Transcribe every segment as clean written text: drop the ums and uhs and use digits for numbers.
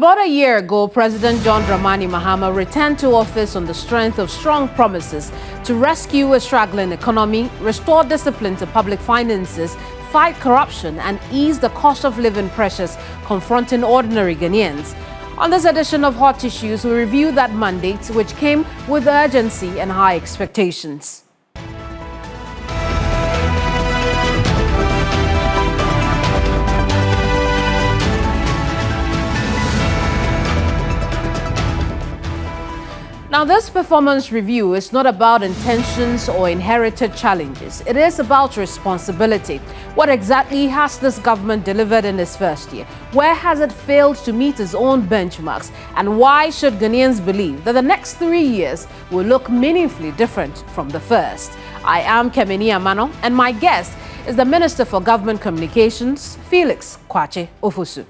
About a year ago, President John Dramani Mahama returned to office on the strength of strong promises to rescue a struggling economy, restore discipline to public finances, fight corruption, and ease the cost of living pressures confronting ordinary Ghanaians. On this edition of Hot Issues, we review that mandate, which came with urgency and high expectations. Now, this performance review is not about intentions or inherited challenges. It is about responsibility. What exactly has this government delivered in its first year? Where has it failed to meet its own benchmarks? And why should Ghanaians believe that the next 3 years will look meaningfully different from the first? I am Kemeni Amano, and my guest is the Minister for Government Communications, Felix Kwakye Ofosu.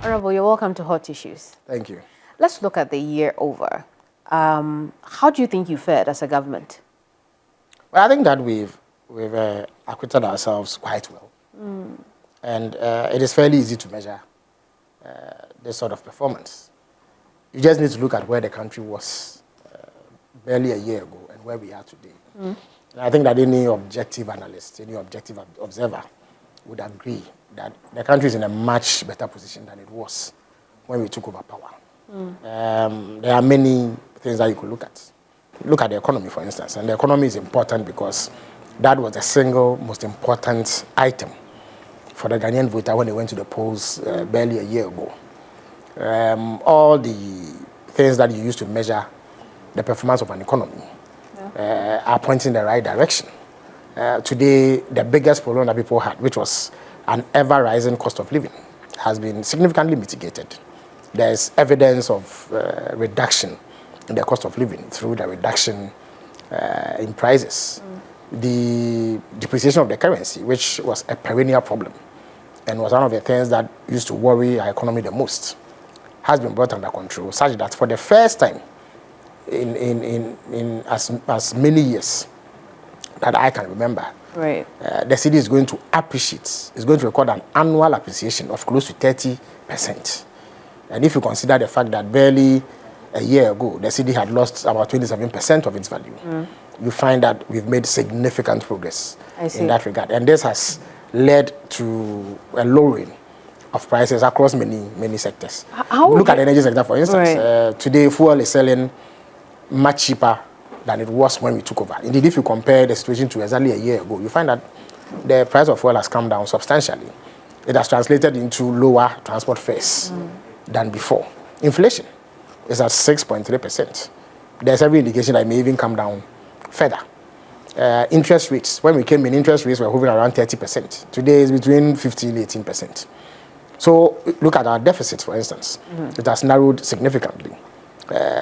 Honorable, you're welcome to Hot Issues. Thank you. Let's look at the year over. How do you think you fared as a government? Well, I think that we've acquitted ourselves quite well. And it is fairly easy to measure this sort of performance. You just need to look at where the country was barely a year ago and where we are today. And I think that any objective analyst, any objective observer would agree that the country is in a much better position than it was when we took over power. There are many things that you could look at. Look at the economy, for instance. And the economy is important because that was the single most important item for the Ghanaian voter when they went to the polls barely a year ago. All the things that you use to measure the performance of an economy are pointing in the right direction. Today, the biggest problem that people had, which was an ever-rising cost of living, has been significantly mitigated. There's evidence of reduction in the cost of living through the reduction in prices. The depreciation of the currency, which was a perennial problem and was one of the things that used to worry our economy the most, has been brought under control, such that for the first time in as many years that I can remember, the city is going to appreciate, is going to record an annual appreciation of close to 30%. And if you consider the fact that barely a year ago, the city had lost about 27% of its value, you find that we've made significant progress in that regard. And this has led to a lowering of prices across many sectors. Look at the energy sector, for instance. Today, fuel is selling much cheaper than it was when we took over. Indeed, if you compare the situation to exactly a year ago, you find that the price of fuel has come down substantially. It has translated into lower transport fares than before. Inflation is at 6.3%. There's every indication that it may even come down further. Interest rates, when we came in, interest rates were hovering around 30%. Today it's between 15 and 18%. So look at our deficit, for instance. It has narrowed significantly.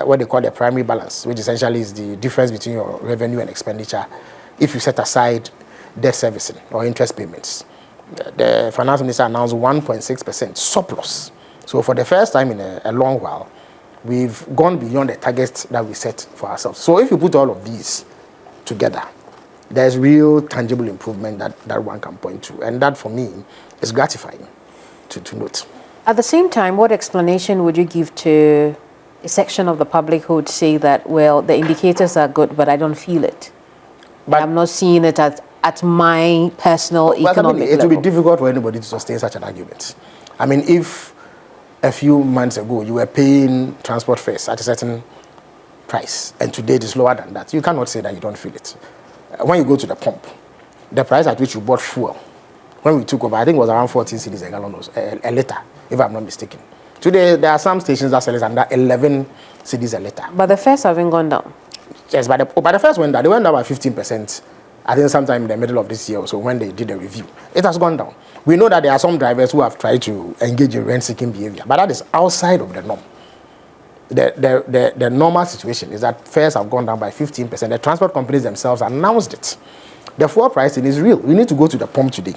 What they call the primary balance, which essentially is the difference between your revenue and expenditure if you set aside debt servicing or interest payments. The finance minister announced 1.6% surplus. So for the first time in a long while, we've gone beyond the targets that we set for ourselves. So if you put all of these together, there's real tangible improvement that one can point to. And that, for me, is gratifying to note. At the same time, what explanation would you give to a section of the public who would say that, well, the indicators are good, but I don't feel it? But I'm not seeing it at my personal economic level. It will be difficult for anybody to sustain such an argument. I mean, if a few months ago you were paying transport fares at a certain price, and today it is lower than that, you cannot say that you don't feel it. When you go to the pump, the price at which you bought fuel, when we took over, I think it was around 14 cedis a gallon, a litre, if I'm not mistaken. Today, there are some stations that sell it under 11 cedis a litre. But the fares haven't gone down. Yes, but the fares went down. They went down by 15%, I think sometime in the middle of this year or so, when they did a review. It has gone down. We know that there are some drivers who have tried to engage in rent-seeking behavior, but that is outside of the norm. the normal situation is that fares have gone down by 15%. The transport companies themselves announced it. The fuel pricing is real. You need to go to the pump today.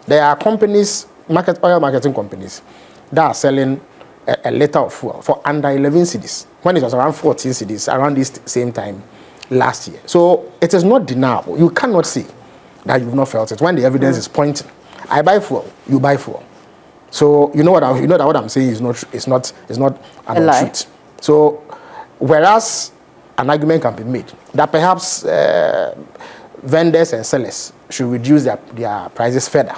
There are companies, oil marketing companies, that are selling a liter of fuel for under 11 cedis, when it was around 14 cedis around this same time last year. So it is not deniable. You cannot say that you've not felt it when the evidence is pointing. I buy fuel, you buy fuel. So you know that what I'm saying is not an untruth. So whereas an argument can be made that perhaps vendors and sellers should reduce their prices further,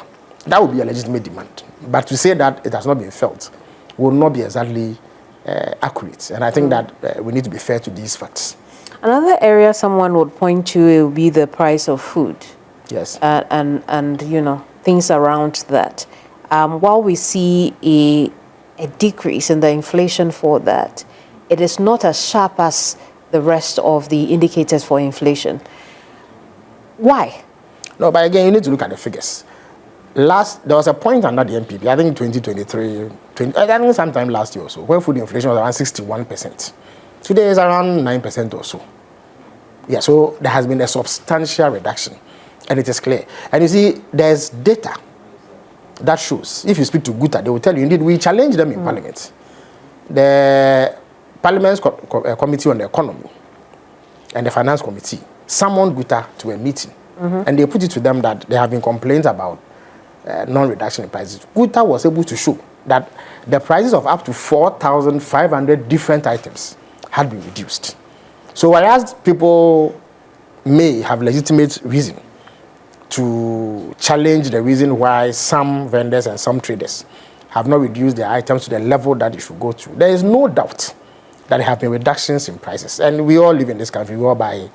that would be a legitimate demand. But to say that it has not been felt will not be exactly accurate. And I think that we need to be fair to these facts. Another area someone would point to will be the price of food. Yes. And you know, things around that. While we see a decrease in the inflation for that, it is not as sharp as the rest of the indicators for inflation. Why? No, but again, you need to look at the figures. There was a point under the NPP, I think 2023, I think sometime last year or so, when food inflation was around 61%. Today is around 9% or so. Yeah, so there has been a substantial reduction, and it is clear. And you see, there's data that shows, if you speak to Guta, they will tell you, indeed, we challenge them in Parliament. The Parliament's Committee on the Economy and the Finance Committee summoned Guta to a meeting, and they put it to them that there have been complaints about non-reduction in prices. Guta was able to show that the prices of up to 4,500 different items had been reduced. So whereas people may have legitimate reason to challenge the reason why some vendors and some traders have not reduced their items to the level that it should go to, there is no doubt that there have been reductions in prices. And we all live in this country, we all buy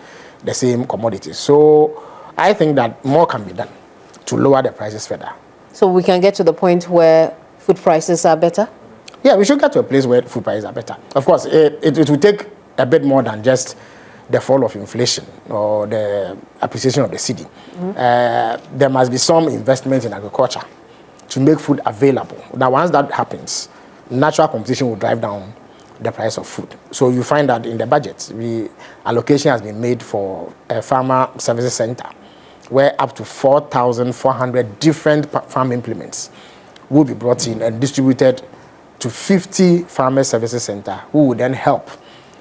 the same commodities. So I think that more can be done to lower the prices further. So we can get to the point where food prices are better? Yeah, we should get to a place where food prices are better. Of course, it will take a bit more than just the fall of inflation or the appreciation of the cedi. There must be some investment in agriculture to make food available. Now, once that happens, natural competition will drive down the price of food. So you find that in the budget, allocation has been made for a farmer services center, where up to 4,400 different farm implements will be brought in and distributed to 50 farmer services center, who will then help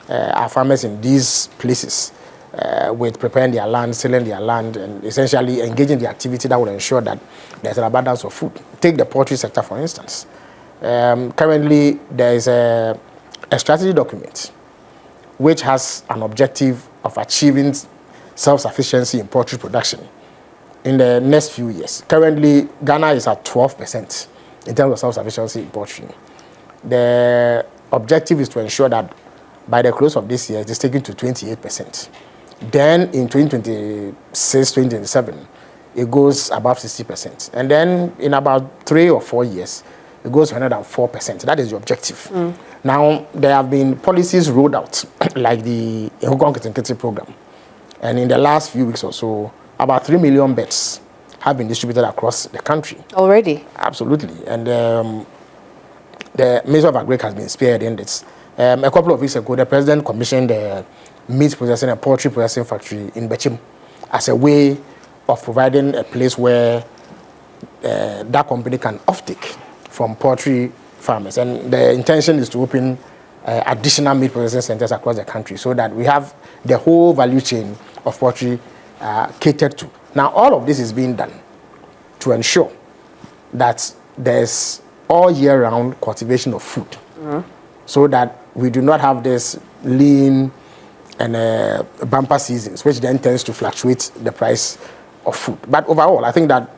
our farmers in these places with preparing their land, selling their land, and essentially engaging the activity that will ensure that there's an abundance of food. Take the poultry sector, for instance. Currently, there is a strategy document which has an objective of achieving self-sufficiency in poultry production in the next few years. Currently, Ghana is at 12% in terms of self-sufficiency in poultry. The objective is to ensure that by the close of this year, it is taken to 28%. Then in 2026, 2027, it goes above 60%. And then in about 3 or 4 years, it goes to 104%. That is the objective. Now, there have been policies rolled out, like the Ehukon Kitinkiti program. And in the last few weeks or so, about 3 million beds have been distributed across the country. Already? Absolutely. And the Minister of Agriculture has been spearheading this. A couple of weeks ago, the President commissioned a meat processing and poultry processing factory in Bechim as a way of providing a place where that company can offtake from poultry farmers. And the intention is to open additional meat processing centers across the country so that we have the whole value chain of poultry catered to. Now, all of this is being done to ensure that there's all year-round cultivation of food, so that we do not have this lean and bumper seasons, which then tends to fluctuate the price of food. But overall, I think that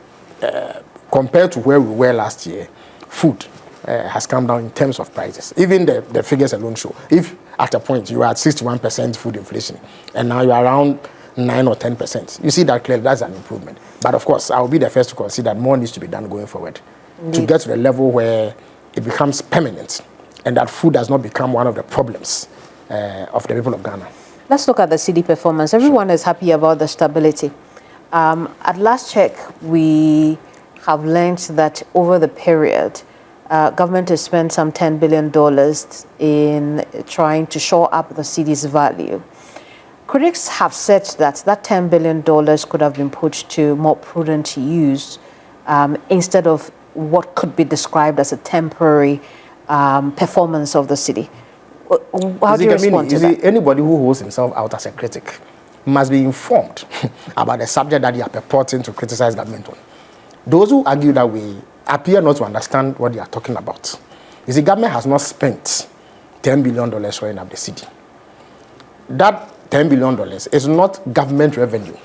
compared to where we were last year, food has come down in terms of prices. Even the figures alone show. If at a point you are at 61% food inflation, and now you are around 9 or 10%, you see that clearly that's an improvement. But of course, I will be the first to consider that more needs to be done going forward. Indeed. To get to the level where it becomes permanent and that food does not become one of the problems of the people of Ghana. Let's look at the cedi performance. Everyone is happy about the stability. At last check, we have learned that over the period, government has spent some $10 billion in trying to shore up the cedi's value. Critics have said that $10 billion could have been put to more prudent use instead of what could be described as a temporary performance of the city. How do you respond to that? Anybody who holds himself out as a critic must be informed about the subject that they are purporting to criticize government on. Those who argue that way appear not to understand what they are talking about. You see, government has not spent $10 billion showing up the city. That $10 billion is not government revenue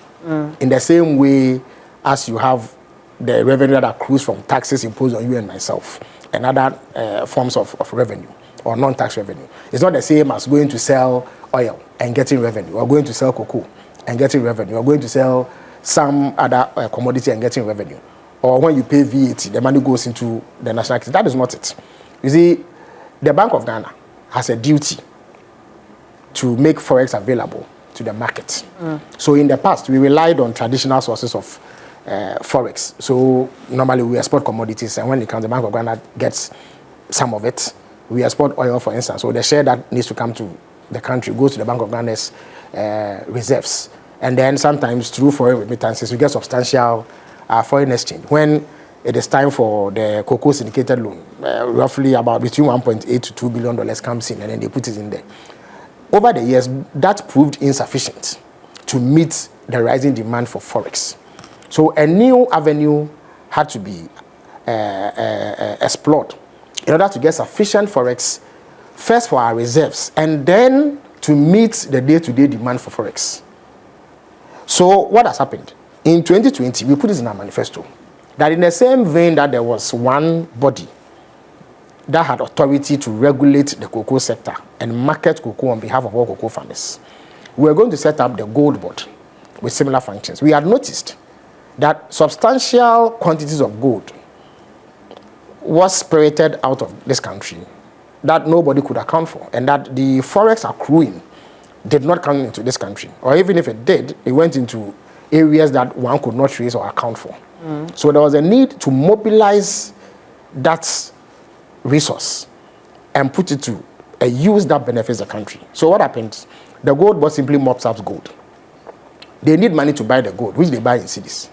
in the same way as you have the revenue that accrues from taxes imposed on you and myself and other forms of revenue or non-tax revenue. It's not the same as going to sell oil and getting revenue, or going to sell cocoa and getting revenue, or going to sell some other commodity and getting revenue. Or when you pay VAT, the money goes into the national account. That is not it. You see, the Bank of Ghana has a duty to make forex available to the market. So in the past, we relied on traditional sources of forex. So normally we export commodities, and when it comes, the Bank of Ghana gets some of it. We export oil, for instance. So the share that needs to come to the country goes to the Bank of Ghana's reserves. And then sometimes through foreign remittances, we get substantial foreign exchange. When it is time for the cocoa syndicated loan, roughly about between $1.8 to $2 billion comes in, and then they put it in there. Over the years, that proved insufficient to meet the rising demand for forex. So a new avenue had to be explored in order to get sufficient forex, first for our reserves, and then to meet the day-to-day demand for forex. So what has happened? In 2020, we put this in our manifesto, that in the same vein that there was one body that had authority to regulate the cocoa sector and market cocoa on behalf of all cocoa farmers, we were going to set up the gold board with similar functions. We had noticed that substantial quantities of gold was spirited out of this country that nobody could account for, and that the forex accruing did not come into this country, or even if it did, it went into areas that one could not trace or account for. So there was a need to mobilize that resource and put it to a use that benefits the country. So what happens? The gold board simply mops up gold. They need money to buy the gold, which they buy in cities.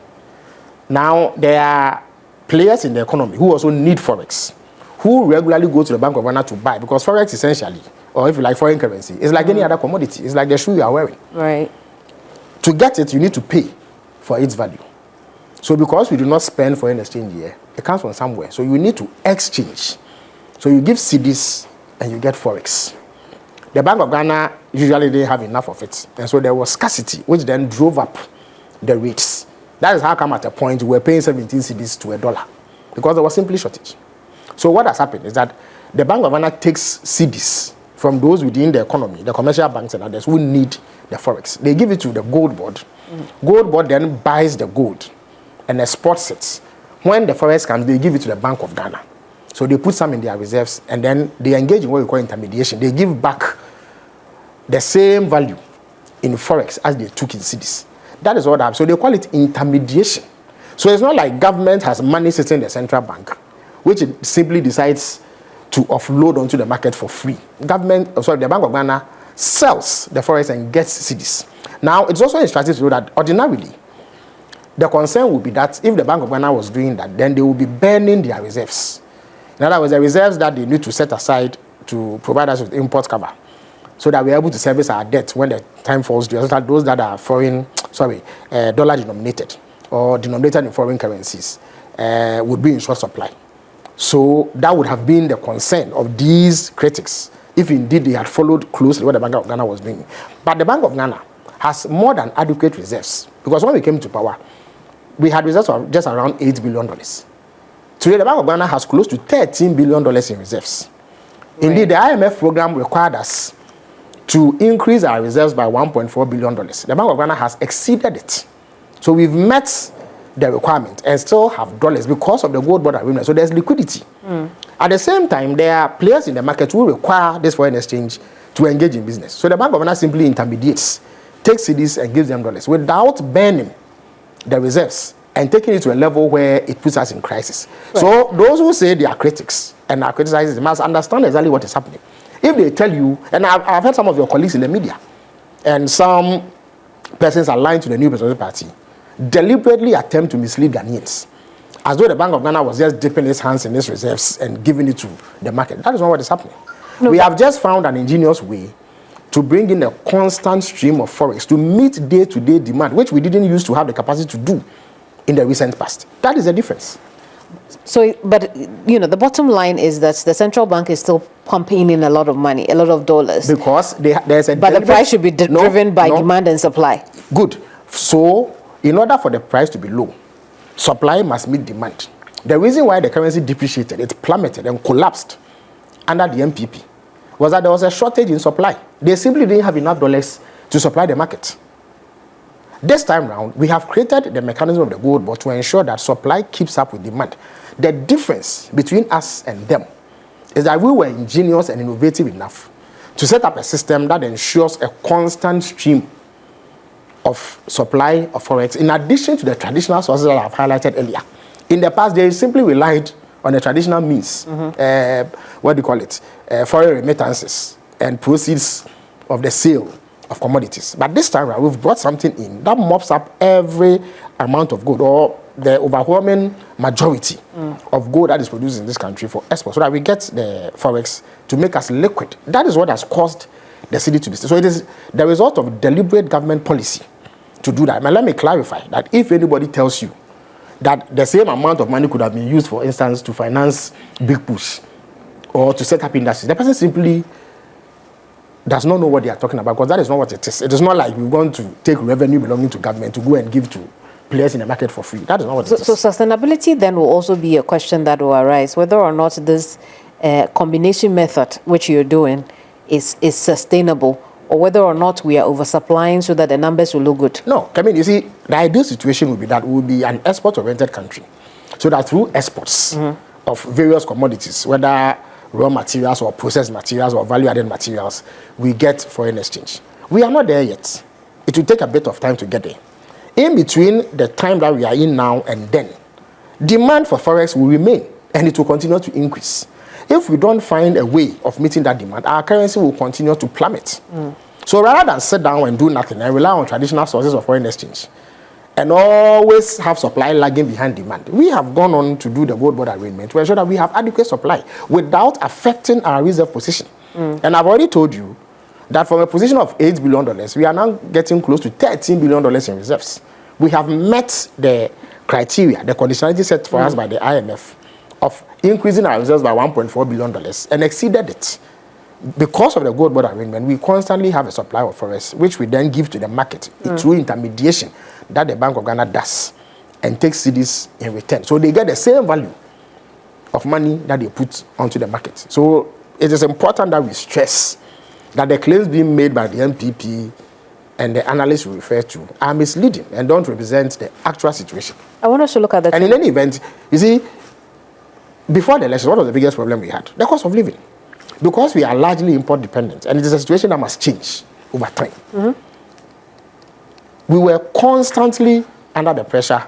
Now, there are players in the economy who also need forex, who regularly go to the Bank of Ghana to buy, because forex essentially, or if you like foreign currency, is like any other commodity. It's like the shoe you are wearing. Right. To get it, you need to pay for its value. So because we do not spend foreign exchange here, it comes from somewhere. So you need to exchange. So you give cedis and you get forex. The Bank of Ghana usually didn't have enough of it. And so there was scarcity, which then drove up the rates. That is how come at a point we were paying 17 cedis to $1, because there was simply shortage. So what has happened is that the Bank of Ghana takes cedis from those within the economy, the commercial banks and others who need the forex. They give it to the gold board. Gold board then buys the gold and exports it. When the forex comes, they give it to the Bank of Ghana. So they put some in their reserves, and then they engage in what we call intermediation. They give back the same value in forex as they took in cedis. That is what happens. So they call it intermediation. So it's not like government has money sitting in the central bank, which it simply decides to offload onto the market for free. The Bank of Ghana sells the forex and gets cedis. Now, it's also instructive to know that ordinarily, the concern would be that if the Bank of Ghana was doing that, then they will be burning their reserves. In other words, the reserves that they need to set aside to provide us with import cover, so that we're able to service our debt when the time falls due. Those that are dollar denominated or denominated in foreign currencies would be in short supply. So that would have been the concern of these critics if indeed they had followed closely what the Bank of Ghana was doing. But the Bank of Ghana has more than adequate reserves, because when we came to power, we had reserves of just around $8 billion. Today, the Bank of Ghana has close to $13 billion in reserves. Right. Indeed, the IMF program required us to increase our reserves by $1.4 billion. The Bank of Ghana has exceeded it. So we've met the requirement and still have dollars because of the gold board agreement. So there's liquidity. At the same time, there are players in the market who require this foreign exchange to engage in business. So the Bank of Ghana simply intermediates, takes cedis and gives them dollars without burning the reserves and taking it to a level where it puts us in crisis. Right. So those who say they are critics and are criticizing must understand exactly what is happening. If they tell you, and I've heard some of your colleagues in the media, and some persons aligned to the new Presidential Party deliberately attempt to mislead Ghanaians, as though the Bank of Ghana was just dipping its hands in its reserves and giving it to the market. That is not what is happening. No, we have just found an ingenious way to bring in a constant stream of forex to meet day-to-day demand, which we didn't used to have the capacity to do in the recent past. That is the difference. So, but, you know, the bottom line is that the central bank is still pumping in a lot of money, a lot of dollars. Because there's a... But the price should be driven by demand and supply. Good. So, in order for the price to be low, supply must meet demand. The reason why the currency depreciated, it plummeted and collapsed under the MPP, was that there was a shortage in supply. They simply didn't have enough dollars to supply the market. This time round, we have created the mechanism of the gold board to ensure that supply keeps up with demand. The difference between us and them is that we were ingenious and innovative enough to set up a system that ensures a constant stream of supply of forex, in addition to the traditional sources that I've highlighted earlier. In the past, they simply relied on the traditional means, foreign remittances and proceeds of the sale of commodities. But this time around, we've brought something in that mops up every amount of gold, or the overwhelming majority of gold that is produced in this country for export, so that we get the forex to make us liquid. That is what has caused the city to be. So it is the result of deliberate government policy to do that. Now let me clarify that if anybody tells you that the same amount of money could have been used, for instance, to finance Big Push or to set up industries, the person simply does not know what they are talking about, because that is not what it is. It is not like we're going to take revenue belonging to government to go and give to players in the market for free. That is not what it is. So sustainability then will also be a question that will arise, whether or not this combination method which you're doing is sustainable, or whether or not we are oversupplying so that the numbers will look good. No, I mean, you see, the ideal situation would be that we will be an export-oriented country, so that through exports of various commodities, whether raw materials or processed materials or value-added materials, we get foreign exchange. We are not there yet. It will take a bit of time to get there. In between the time that we are in now and then, demand for forex will remain, and it will continue to increase. If we don't find a way of meeting that demand, our currency will continue to plummet. So rather than sit down and do nothing and rely on traditional sources of foreign exchange and always have supply lagging behind demand, we have gone on to do the gold board arrangement to ensure that we have adequate supply without affecting our reserve position. And I've already told you that from a position of $8 billion, we are now getting close to $13 billion in reserves. We have met the criteria, the conditionality set for us by the IMF, of increasing our reserves by $1.4 billion and exceeded it. Because of the gold board arrangement, we constantly have a supply of forex, which we then give to the market through intermediation that the Bank of Ghana does and takes cedis in return. So they get the same value of money that they put onto the market. So it is important that we stress that the claims being made by the MPP and the analysts we refer to are misleading and don't represent the actual situation. I want us to look at that. And in any event, you see, before the election, what was the biggest problem we had? The cost of living. Because we are largely import dependent, and it is a situation that must change over time. We were constantly under the pressure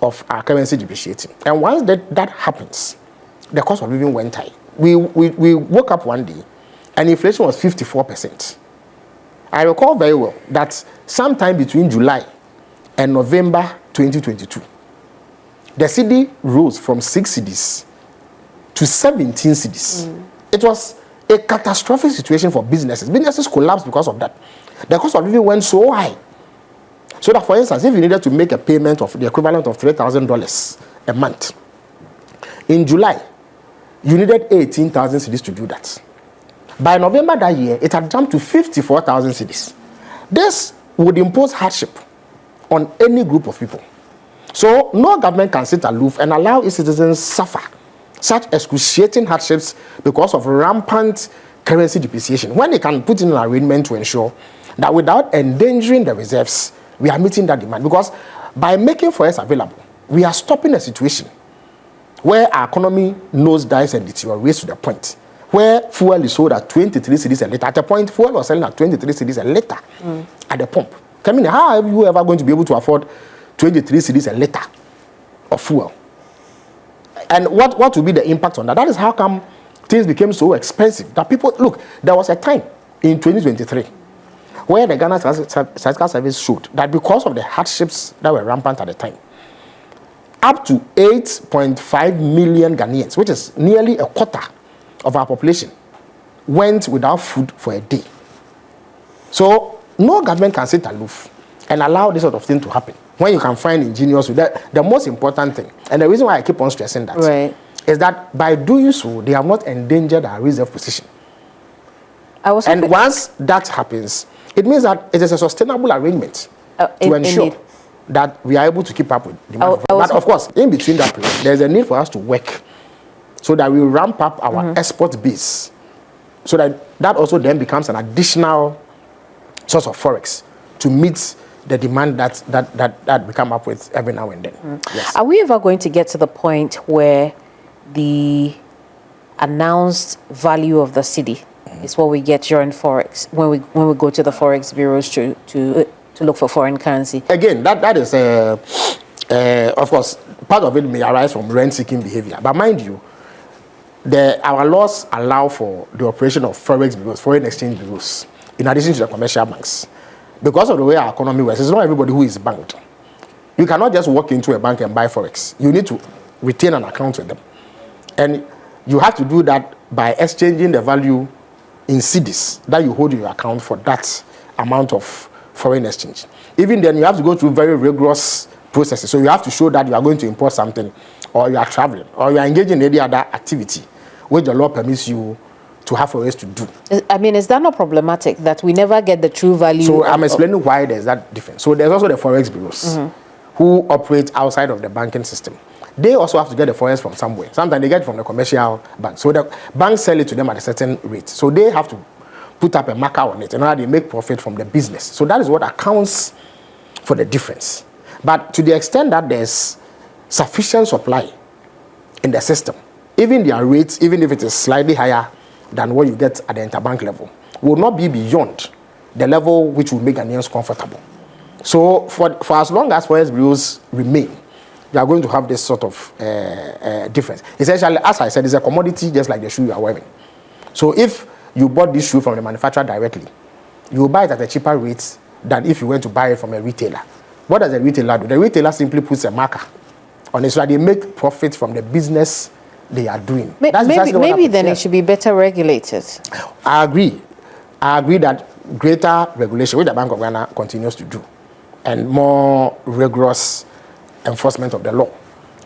of our currency depreciating. And once that happens, the cost of living went high. We woke up one day and inflation was 54%. I recall very well that sometime between July and November 2022, the cedi rose from 6 cedis to 17 cedis. It was a catastrophic situation for businesses. Businesses collapsed because of that. The cost of living went so high. So that, for instance, if you needed to make a payment of the equivalent of $3,000 a month, in July, you needed 18,000 cedis to do that. By November that year, it had jumped to 54,000 cedis. This would impose hardship on any group of people. So no government can sit aloof and allow its citizens suffer such excruciating hardships because of rampant currency depreciation, when they can put in an arrangement to ensure that without endangering the reserves, we are meeting that demand. Because by making forex available, we are stopping a situation where our economy nosedives and deteriorates to the point where fuel is sold at 23 cedis a litre. At a point, fuel was selling at 23 cedis a litre at the pump. I mean, how are you ever going to be able to afford 23 cedis a litre of fuel. And what will be the impact on that? That is how come things became so expensive that people, look, there was a time in 2023 where the Ghana Statistical Service showed that because of the hardships that were rampant at the time, up to 8.5 million Ghanaians, which is nearly a quarter of our population, went without food for a day. So no government can sit aloof and allow this sort of thing to happen when you can find ingenious with that. The most important thing, and the reason why I keep on stressing that, is that by doing so, they have not endangered our reserve position. And once that happens, it means that it is a sustainable arrangement to ensure that we are able to keep up with demand. But of course, in between that period, there is a need for us to work so that we ramp up our export base, so that also then becomes an additional source of forex to meet the demand that we come up with every now and then. Yes. Are we ever going to get to the point where the announced value of the cedi is what we get during forex, when we go to the forex bureaus to look for foreign currency? Again, that is of course, part of it may arise from rent-seeking behavior. But mind you, our laws allow for the operation of forex bureaus, foreign exchange bureaus, in addition to the commercial banks. Because of the way our economy works, it's not everybody who is banked. You cannot just walk into a bank and buy forex. You need to retain an account with them. And you have to do that by exchanging the value in cedis that you hold in your account for that amount of foreign exchange. Even then, you have to go through very rigorous processes. So you have to show that you are going to import something, or you are traveling, or you are engaging in any other activity which the law permits you to have forex to do. I mean, is that not problematic that we never get the true value? So I'm explaining why there's that difference. So there's also the forex bureaus who operate outside of the banking system. They also have to get the forex from somewhere. Sometimes they get it from the commercial bank. So the banks sell it to them at a certain rate. So they have to put up a marker on it, and now they make profit from the business. So that is what accounts for the difference. But to the extent that there's sufficient supply in the system, even their rates, even if it is slightly higher than what you get at the interbank level, will not be beyond the level which will make Ghanaians comfortable. So for as long as forex bureaus remain, you are going to have this sort of difference. Essentially, as I said, it's a commodity just like the shoe you are wearing. So if you bought this shoe from the manufacturer directly, you will buy it at a cheaper rate than if you went to buy it from a retailer. What does a retailer do? The retailer simply puts a marker on it so that they make profit from the business they are doing. Maybe then it should be better regulated. I agree that greater regulation, which the Bank of Ghana continues to do, and more rigorous enforcement of the law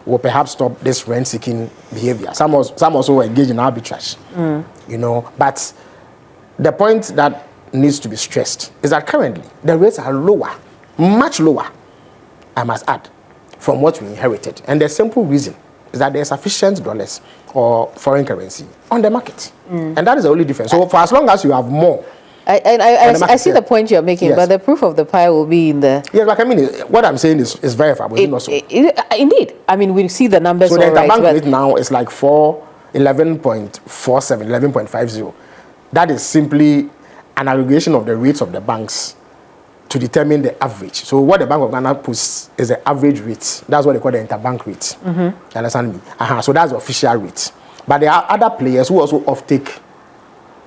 will perhaps stop this rent-seeking behavior. Some also engage in arbitrage, you know. But the point that needs to be stressed is that currently the rates are lower, much lower, I must add, from what we inherited. And the simple reason is that there's sufficient dollars or foreign currency on the market. And that is the only difference. So for as long as you have more, I see the point you're making, but the proof of the pie will be in the... Yes, but I mean, what I'm saying is verifiable. Indeed. I mean, we see the numbers. So the interbank rate now is like 11.47, 11.50. That is simply an aggregation of the rates of the banks to determine the average. So what the Bank of Ghana puts is the average rate. That's what they call the interbank rate. You understand me? So that's the official rate. But there are other players who also offtake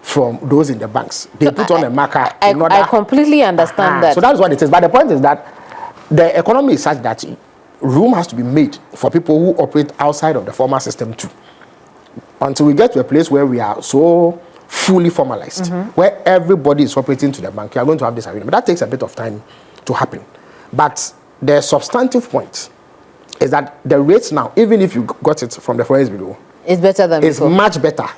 from those in the banks. They put on a marker. I completely understand that. So that's what it is. But the point is that the economy is such that room has to be made for people who operate outside of the formal system too. Until we get to a place where we are so fully formalized, where everybody is operating to the bank, you are going to have this agreement. That takes a bit of time to happen. But the substantive point is that the rates now, even if you got it from the forex bureau, it's better than it's before. Much better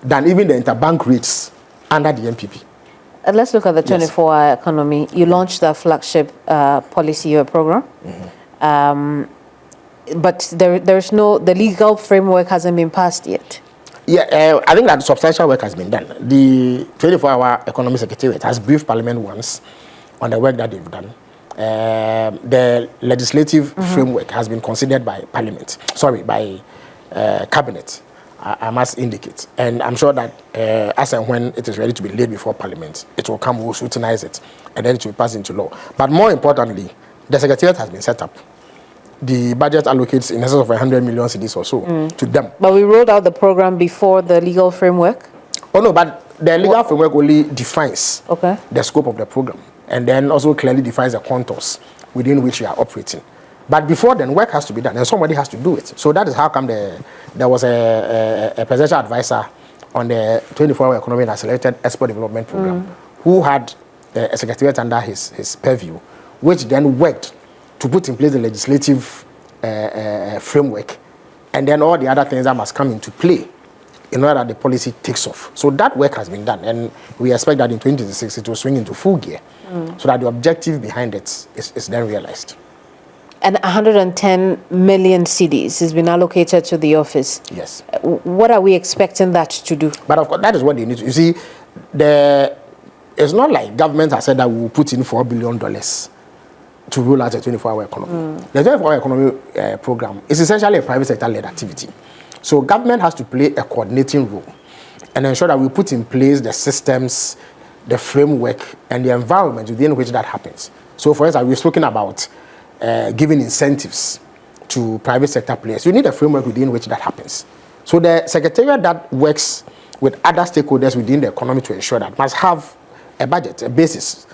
than even the interbank rates under the MPP. Let's look at the 24-hour economy. You launched the flagship policy year program, but the legal framework hasn't been passed yet. Yeah, I think that substantial work has been done. The 24-hour economy secretariat has briefed Parliament once on the work that they've done. The legislative framework has been considered by Parliament, by Cabinet, I must indicate. And I'm sure that as and when it is ready to be laid before Parliament, it will come, we'll scrutinize it, and then it will pass into law. But more importantly, The secretariat has been set up. The budget allocates in excess of 100 million cedis or so to them. But we rolled out the program before the legal framework? Oh no, but the legal framework only defines the scope of the program and then also clearly defines the contours within which we are operating. But before then, work has to be done and somebody has to do it. So that is how come there was a presidential advisor on the 24-hour economy and accelerated export development program who had a secretariat under his purview, which then worked to put in place the legislative framework and then all the other things that must come into play in order that the policy takes off. So that work has been done, and we expect that in 2026 it will swing into full gear so that the objective behind it is then realized. And 110 million cedis has been allocated to the office. Yes. What are we expecting that to do? But of course, that is what they need to. You see, it's not like government has said that we will put in $4 billion to roll out a 24-hour economy. The 24-hour economy program is essentially a private sector-led activity. So government has to play a coordinating role and ensure that we put in place the systems, the framework, and the environment within which that happens. So for instance, we've spoken about giving incentives to private sector players. You need a framework within which that happens. So the secretariat that works with other stakeholders within the economy to ensure that must have a budget, a basis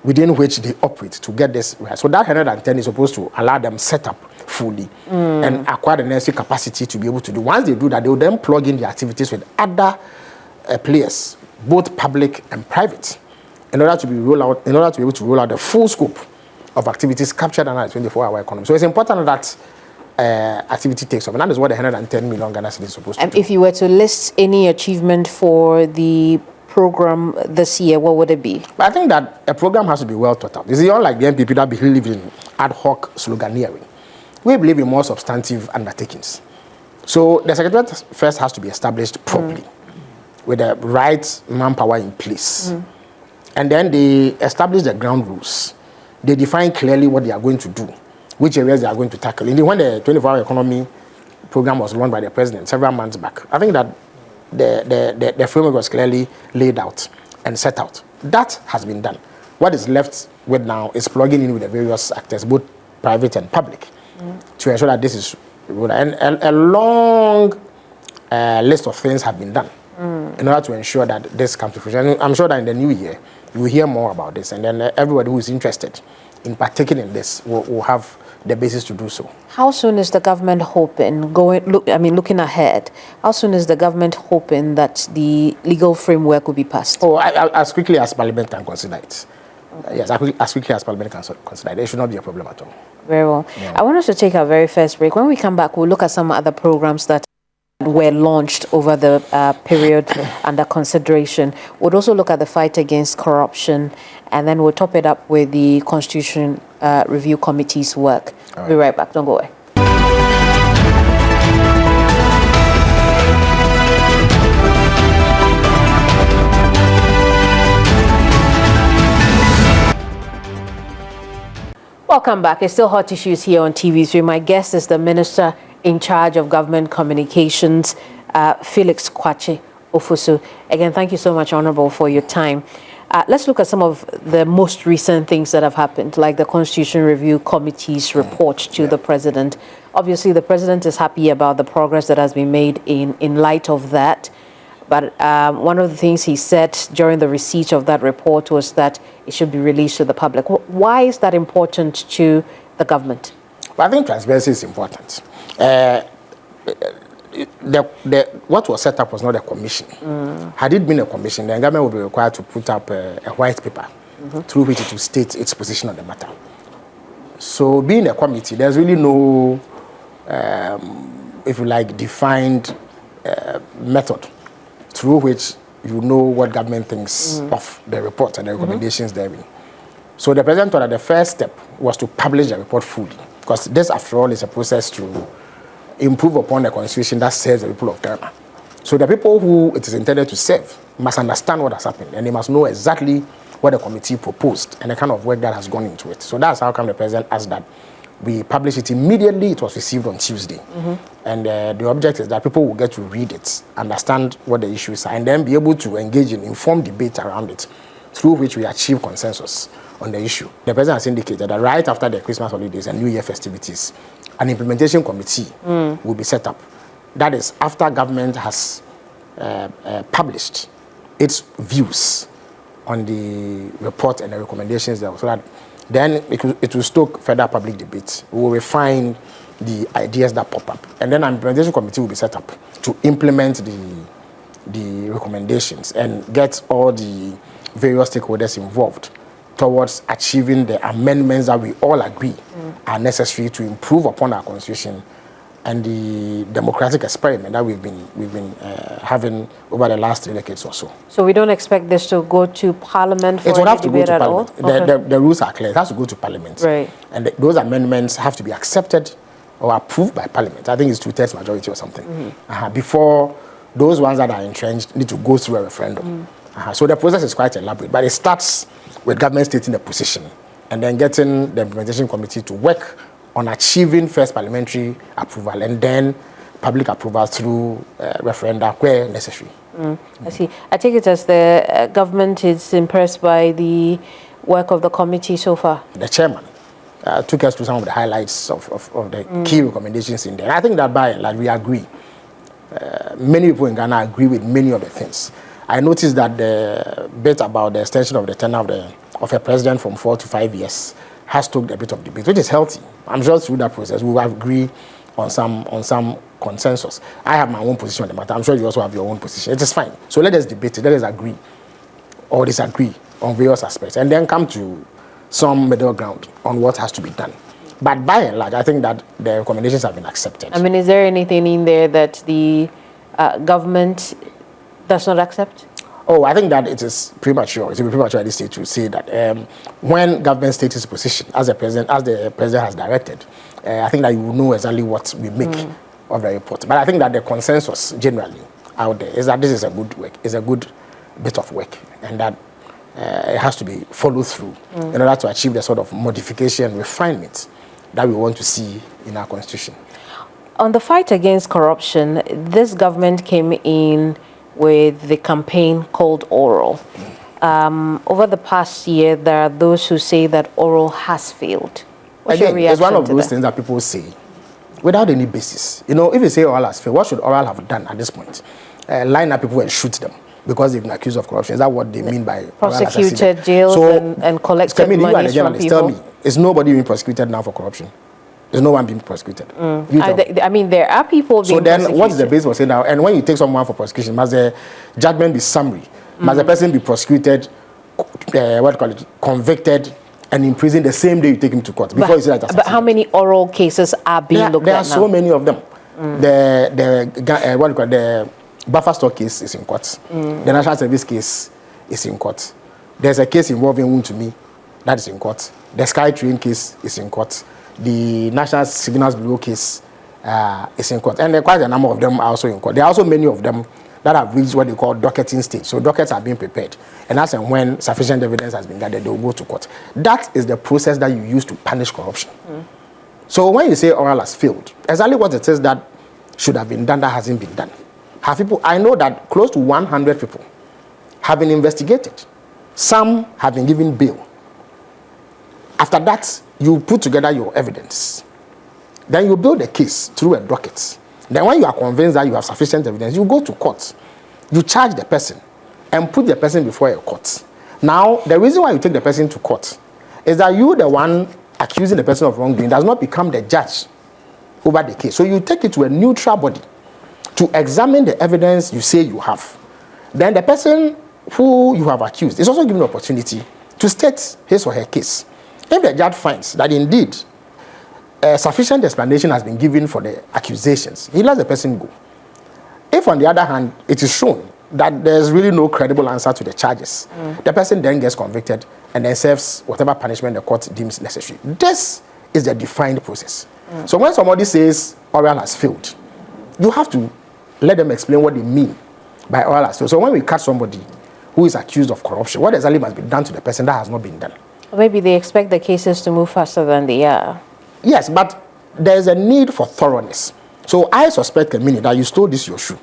within which they operate to get this right. So that 110 is supposed to allow them set up fully and acquire the necessary capacity to be able to do. Once they do that, they will then plug in the activities with other players, both public and private, in order to be able to roll out the full scope of activities captured under the 24-hour economy. So it's important that activity takes off, and that is what the 110 million Ghana cedis is supposed to do. If you were to list any achievement for the program this year, what would it be? I think that a program has to be well thought out. This is unlike the NPP that believe in ad hoc sloganeering. We believe in more substantive undertakings. So the secretariat first has to be established properly with the right manpower in place. And then they establish the ground rules. They define clearly what they are going to do, which areas they are going to tackle. Indeed, when the 24-hour economy program was launched by the president several months back, I think that the framework was clearly laid out and set out. That has been done. What is left with now is plugging in with the various actors, both private and public, to ensure that this is good. And a long list of things have been done in order to ensure that this comes to fruition. I'm sure that in the new year, you will hear more about this, and then everybody who is interested in partaking in this will have the basis to do so. How soon is the government hoping, looking ahead, how soon is the government hoping that the legal framework will be passed? Oh, as quickly as Parliament can consider it. Yes, as quickly as Parliament can consider it. There should not be a problem at all. Very well. Yeah. I want us to take our very first break. When we come back, we'll look at some other programs that were launched over the period under consideration. We'll also look at the fight against corruption, and then we'll top it up with the Constitution Review Committee's work. We'll be right back. Don't go away. Welcome back. It's still hot issues here on TV3. My guest is the Minister in charge of Government Communications, Felix Kwakye Ofosu. Again, thank you so much, Honorable, for your time. Let's look at some of the most recent things that have happened, like the Constitution Review Committee's report to the President. Obviously, the President is happy about the progress that has been made in light of that. But one of the things he said during the receipt of that report was that it should be released to the public. Why is that important to the government? Well, I think transparency is important. What was set up was not a commission. Had it been a commission, the government would be required to put up a white paper through which it will state its position on the matter. So being a committee, there's really no, if you like, defined method through which you know what government thinks of the report and the recommendations therein. So the President thought that the first step was to publish the report fully, because this, after all, is a process to improve upon the constitution that serves the people of Ghana. So the people who it is intended to serve must understand what has happened, and they must know exactly what the committee proposed and the kind of work that has gone into it. So that's how come the President asked that we publish it immediately. It was received on Tuesday. And the object is that people will get to read it, understand what the issues are, and then be able to engage in informed debate around it, through which we achieve consensus on the issue. The president has indicated that right after the Christmas holidays and New Year festivities, an implementation committee will be set up. That is, after government has published its views on the report and the recommendations there, so that then it will stoke further public debate. We will refine the ideas that pop up. And then an implementation committee will be set up to implement the recommendations and get all the various stakeholders involved towards achieving the amendments that we all agree are necessary to improve upon our constitution and the democratic experiment that we've been having over the last 3 decades or so. So we don't expect this to go to Parliament for any debate at all? The rules are clear. It has to go to Parliament. Right. And those amendments have to be accepted or approved by Parliament. I think it's 2/3 majority or something. Before those ones that are entrenched need to go through a referendum. So the process is quite elaborate, but it starts with government stating the position and then getting the implementation committee to work on achieving first parliamentary approval and then public approval through referenda where necessary. I see. I take it as the government is impressed by the work of the committee so far. The chairman took us to some of the highlights of the key recommendations in there. And I think that by and large we agree. Many people in Ghana agree with many of the things. I noticed that the bit about the extension of the tenure of a president from 4 to 5 years has stoked a bit of debate, which is healthy. I'm sure through that process we will agree on some consensus. I have my own position on the matter. I'm sure you also have your own position. It is fine. So let us debate it. Let us agree or disagree on various aspects and then come to some middle ground on what has to be done. But by and large, I think that the recommendations have been accepted. I mean, is there anything in there that the government does not accept? Oh, I think that it is premature. It will be premature at this stage to say that when government states its position, as the president has directed, I think that you will know exactly what we make of the report. But I think that the consensus generally out there is that this is a good work, is a good bit of work, and that it has to be followed through in order to achieve the sort of modification, refinement that we want to see in our constitution. On the fight against corruption, this government came in with the campaign called Oral. Over the past year, there are those who say that Oral has failed. What's your reaction it's one of to those that? things that people say without any basis. You know, if you say Oral has failed, what should Oral have done at this point? Line up people and shoot them because they've been accused of corruption. Is that what they mean by prosecuted, jailed, and collected money from people? Tell me, is nobody being prosecuted now for corruption? There's no one being prosecuted. I mean, there are people being prosecuted. So then, what's the basis for saying now? And when you take someone for prosecution, must the judgment be summary? Must the person be prosecuted, convicted, and imprisoned the same day you take him to court? Before you say that. But how many oral cases are being looked at now? There are so many of them. The buffer stock case is in court. The National Service case is in court. There's a case involving Wuntumi that is in court. The SkyTrain case is in court. The National Signals Bureau case is in court. And there are quite a number of them are also in court. There are also many of them that have reached what they call docketing stage. So dockets are being prepared. And that's when sufficient evidence has been gathered, they will go to court. That is the process that you use to punish corruption. So when you say Oral has failed, exactly what it says that should have been done that hasn't been done. I know that close to 100 people have been investigated. Some have been given bail. After that, you put together your evidence. Then you build a case through a docket. Then when you are convinced that you have sufficient evidence, you go to court. You charge the person and put the person before a court. Now, the reason why you take the person to court is that you, the one accusing the person of wrongdoing, does not become the judge over the case. So you take it to a neutral body to examine the evidence you say you have. Then the person who you have accused is also given an opportunity to state his or her case. If the judge finds that indeed sufficient explanation has been given for the accusations, he lets the person go. If, on the other hand, it is shown that there's really no credible answer to the charges, the person then gets convicted and then serves whatever punishment the court deems necessary. This is the defined process. So when somebody says Oral has failed, you have to let them explain what they mean by Oral has failed. So when we catch somebody who is accused of corruption, what exactly must be done to the person that has not been done? Maybe they expect the cases to move faster than they are. Yes, but there's a need for thoroughness. So I suspect a minute that you stole this your shoe,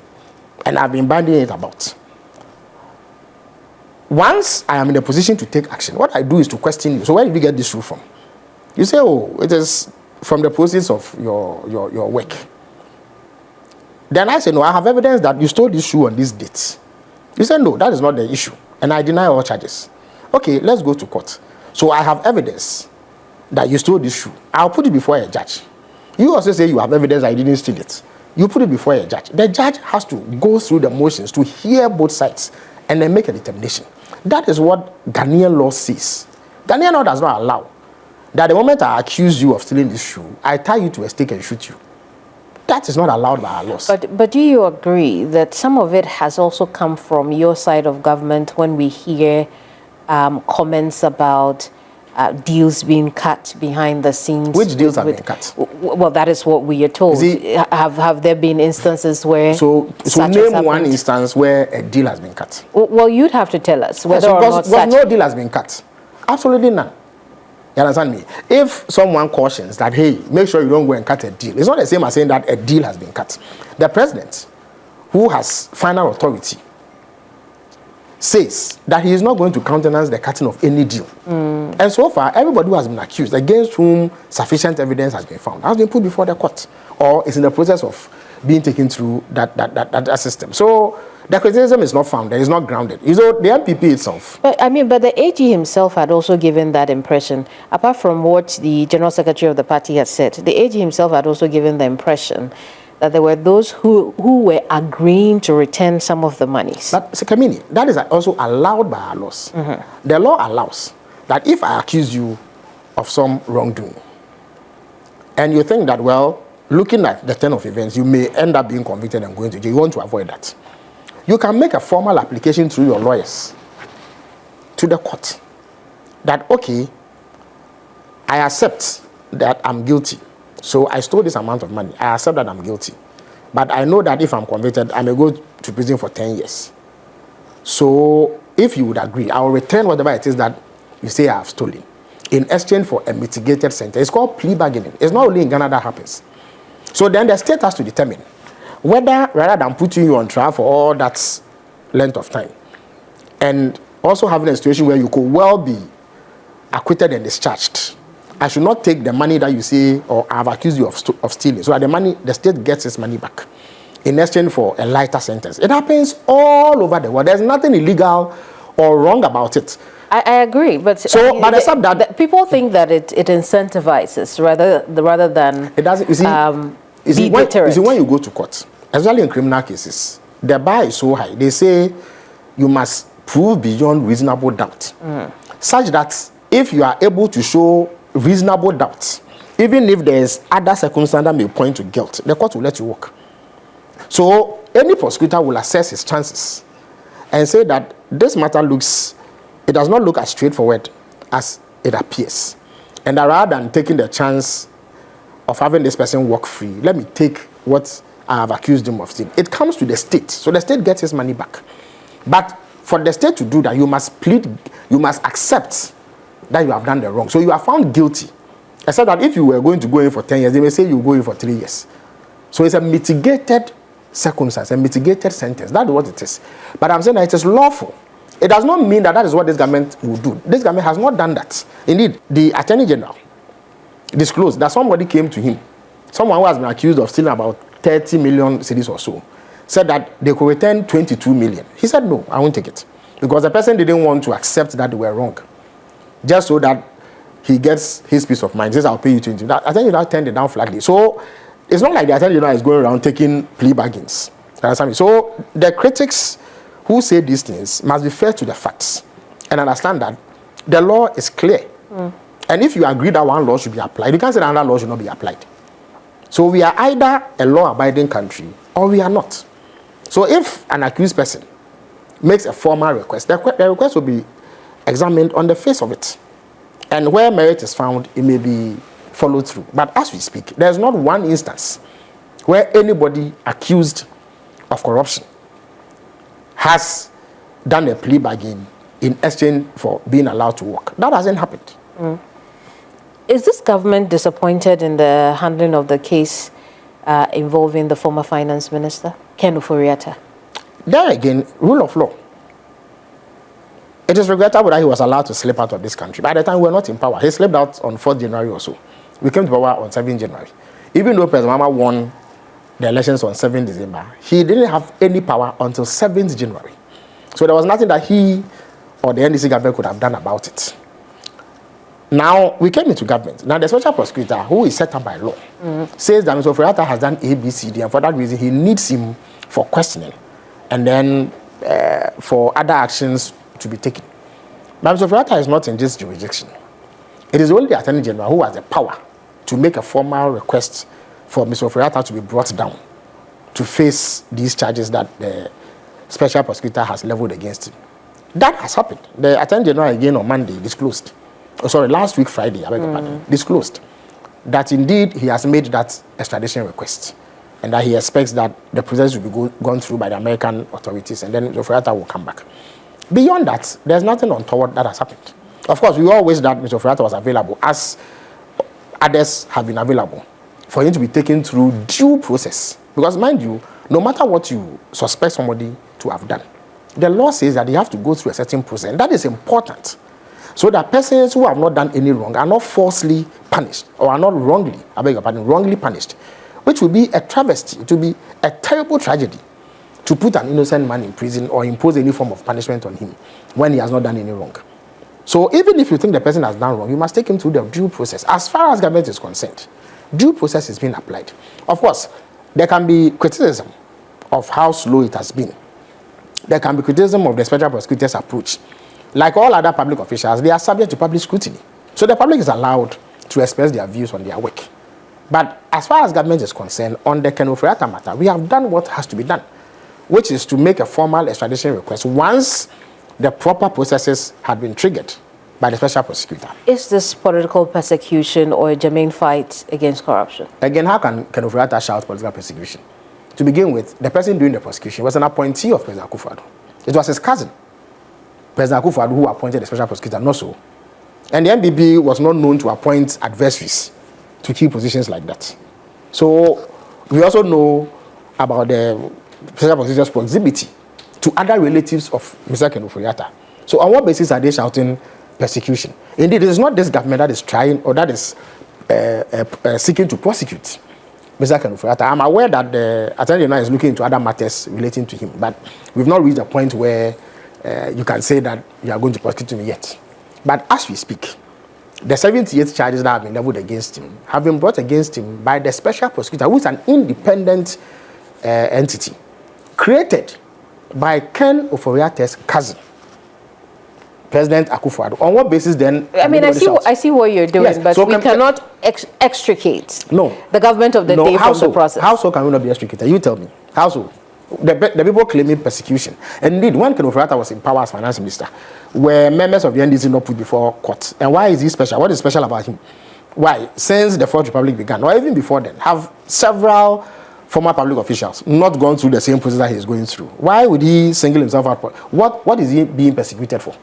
and I've been banding it about. once I am in a position to take action, what I do is to question you. So where did you get this shoe from? You say, oh, it is from the process of your work. Then I say, no, I have evidence that you stole this shoe on this date. You say, no, that is not the issue. And I deny all charges. Okay, let's go to court. So I have evidence that you stole this shoe. I'll put it before a judge. You also say you have evidence that you didn't steal it. You put it before a judge. The judge has to go through the motions to hear both sides and then make a determination. That is what Ghanaian law says. Ghanaian law does not allow that the moment I accuse you of stealing this shoe, I tie you to a stake and shoot you. That is not allowed by our laws. But do you agree that some of it has also come from your side of government when we hear comments about deals being cut behind the scenes? Which deals have been cut? Well, that is what we are told. Have there been instances where... So name one instance where a deal has been cut. Well, you'd have to tell us whether or not such... no deal has been cut. Absolutely none. You understand me? If someone cautions that, hey, make sure you don't go and cut a deal, it's not the same as saying that a deal has been cut. The president, who has final authority, says that he is not going to countenance the cutting of any deal. And so far, everybody who has been accused, against whom sufficient evidence has been found, has been put before the court or is in the process of being taken through that system. So the criticism is not founded, it's not grounded. You know, the MPP itself. But the AG himself had also given that impression. Apart from what the General Secretary of the party had said, the AG himself had also given the impression that there were those who were agreeing to return some of the monies. But, Kamini, that is also allowed by our laws. The law allows that if I accuse you of some wrongdoing, and you think that, well, looking at the turn of events, you may end up being convicted and going to jail, you want to avoid that. You can make a formal application through your lawyers to the court that, okay, I accept that I'm guilty. So I stole this amount of money. I accept that I'm guilty. But I know that if I'm convicted, I may go to prison for 10 years. So if you would agree, I will return whatever it is that you say I have stolen in exchange for a mitigated sentence. It's called plea bargaining. It's not only in Ghana that happens. So then the state has to determine whether, rather than putting you on trial for all that length of time, and also having a situation where you could well be acquitted and discharged, I should not take the money that you say, or I have accused you of stealing, so that the state gets its money back in exchange for a lighter sentence. It happens all over the world. There's nothing illegal or wrong about it. I agree, but so, but except that people think that it incentivizes rather than it doesn't. You see, when you go to court, especially in criminal cases, the bar is so high. They say you must prove beyond reasonable doubt, such that if you are able to show reasonable doubt, even if there is other circumstance that may point to guilt, the court will let you walk. So any prosecutor will assess his chances and say that this matter it does not look as straightforward as it appears, and that rather than taking the chance of having this person walk free, let me take what I have accused him of stealing. It comes to the state, so the state gets his money back. But for the state to do that, you must accept that you have done the wrong. So you are found guilty. Except that if you were going to go in for 10 years, they may say you go in for 3 years. So it's a mitigated circumstance, a mitigated sentence. That's what it is. But I'm saying that it is lawful. It does not mean that is what this government will do. This government has not done that. Indeed, the Attorney General disclosed that somebody came to him, someone who has been accused of stealing about 30 million cedis or so, said that they could return 22 million. He said, no, I won't take it. Because the person didn't want to accept that they were wrong. Just so that he gets his peace of mind. He says, I'll pay you 20. That Attorney General turned it down flatly. So it's not like the Attorney General is going around taking plea bargains. Understand me? So the critics who say these things must be fair to the facts and understand that the law is clear. And if you agree that one law should be applied, you can't say that another law should not be applied. So we are either a law-abiding country or we are not. So if an accused person makes a formal request, the request will be examined on the face of it. And where merit is found, it may be followed through. But as we speak, there's not one instance where anybody accused of corruption has done a plea bargain in exchange for being allowed to work. That hasn't happened. Is this government disappointed in the handling of the case involving the former finance minister, Ken Ofori-Atta? There again, rule of law. It is regrettable that he was allowed to slip out of this country. By the time we were not in power, he slipped out on 4th January or so. We came to power on 7th January. Even though President Mahama won the elections on 7th December, he didn't have any power until 7th January. So there was nothing that he or the NDC government could have done about it. Now, we came into government. Now, the special prosecutor, who is set up by law, says that Mr. Oforiatta has done A, B, C, D, and for that reason, he needs him for questioning and then for other actions to be taken. But Mr. Oforiatta is not in this jurisdiction. It is only the Attorney General who has the power to make a formal request for Mr. Oforiatta to be brought down to face these charges that the special prosecutor has leveled against him. That has happened. The Attorney General again on Monday disclosed, last week Friday, I beg your pardon, disclosed that indeed he has made that extradition request and that he expects that the process will be gone through by the American authorities and then Oforiatta will come back. Beyond that, there's nothing untoward that has happened. Of course, we all wish that Mr. Oforiatta was available, as others have been available, for him to be taken through due process. Because mind you, no matter what you suspect somebody to have done, the law says that they have to go through a certain process. And that is important. So that persons who have not done any wrong are not falsely punished or are not wrongly, I beg your pardon, wrongly punished, which will be a travesty. It will be a terrible tragedy to put an innocent man in prison or impose any form of punishment on him when he has not done any wrong. So even if you think the person has done wrong, you must take him through the due process. As far as government is concerned, due process is being applied. Of course, there can be criticism of how slow it has been. There can be criticism of the special prosecutor's approach. Like all other public officials, they are subject to public scrutiny. So the public is allowed to express their views on their work. But as far as government is concerned, on the Ken Oforiatta matter, we have done what has to be done, which is to make a formal extradition request once the proper processes had been triggered by the special prosecutor. Is this political persecution or a germane fight against corruption? Again, how can Ken Oforiatta shout political persecution? To begin with, the person doing the prosecution was an appointee of President Akufo-Addo. It was his cousin, President Akufo-Addo, who appointed the special prosecutor, not so. And the NBB was not known to appoint adversaries to key positions like that. So we also know about the special prosecutor's proximity to other relatives of Mr. Ken Oforiatta. So on what basis are they shouting persecution? Indeed, it is not this government that is trying or that is seeking to prosecute Mr. Ken Oforiatta. I'm aware that the Attorney General is looking into other matters relating to him, but we've not reached a point where you can say that you are going to prosecute him yet. But as we speak, the 78 charges that have been leveled against him have been brought against him by the special prosecutor, who is an independent entity created by Ken Oforiatta's cousin, President Akufo-Addo. On what basis then? I mean, I see what you're doing, yes, but so we cannot extricate the government of the day from the process. How so can we not be extricated? You tell me. How so? The people claiming persecution. Indeed, when Ken Oforiatta was in power as finance minister, were members of the NDC not put before court? And why is he special? What is special about him? Why? Since the Fourth Republic began, or even before then, have several former public officials not gone through the same process that he is going through? Why would he single himself out? What is he being persecuted for?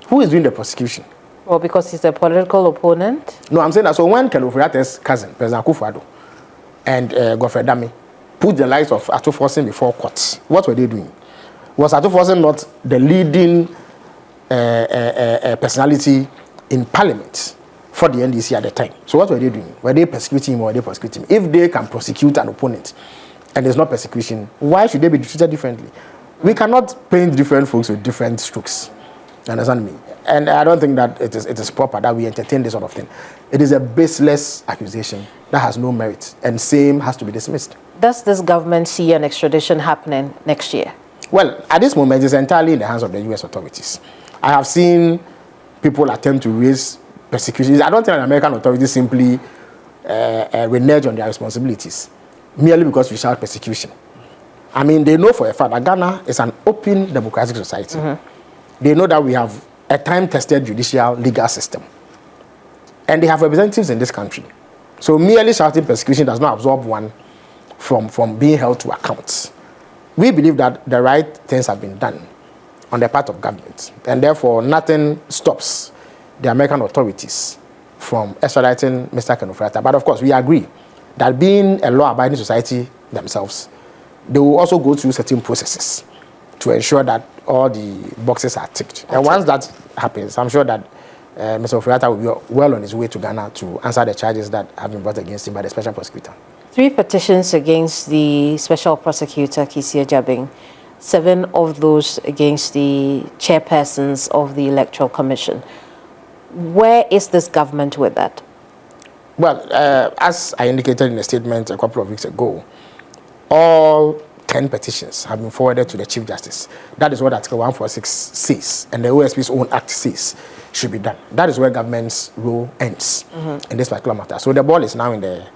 Who is doing the prosecution? Well, because he's a political opponent. No, I'm saying that. So when Ken Oforiatta's cousin, President Akufo-Addo, and Godfrey Dame put the likes of Atto-Forson before courts, what were they doing? Was Atto-Forson not the leading personality in Parliament for the NDC at the time? So what were they doing? Were they persecuting him or were they persecuting him? If they can prosecute an opponent and there's not persecution, why should they be treated differently? We cannot paint different folks with different strokes. You understand me? And I don't think that it is proper that we entertain this sort of thing. It is a baseless accusation that has no merit, and same has to be dismissed. Does this government see an extradition happening next year? Well, at this moment, it's entirely in the hands of the U.S. authorities. I have seen people attempt to raise persecution. I don't think the American authorities simply renege on their responsibilities merely because we shout persecution. I mean, they know for a fact that Ghana is an open democratic society. They know that we have a time-tested judicial legal system. And they have representatives in this country. So merely shouting persecution does not absolve one from being held to account. We believe that the right things have been done on the part of government. And therefore, nothing stops the American authorities from extraditing Mr. Ken Oforiatta. But of course, we agree that being a law-abiding society themselves, they will also go through certain processes to ensure that all the boxes are ticked. And once that happens, I'm sure that Mr. Ofuriatta will be well on his way to Ghana to answer the charges that have been brought against him by the special prosecutor. 3 petitions against the special prosecutor, Kisia Jabing. 7 of those against the chairpersons of the Electoral Commission. Where is this government with that? Well, as I indicated in a statement a couple of weeks ago, all 10 petitions have been forwarded to the Chief Justice. That is what Article 146 says, and the OSP's own act says should be done. That is where government's role ends in this particular matter. So the ball is now in the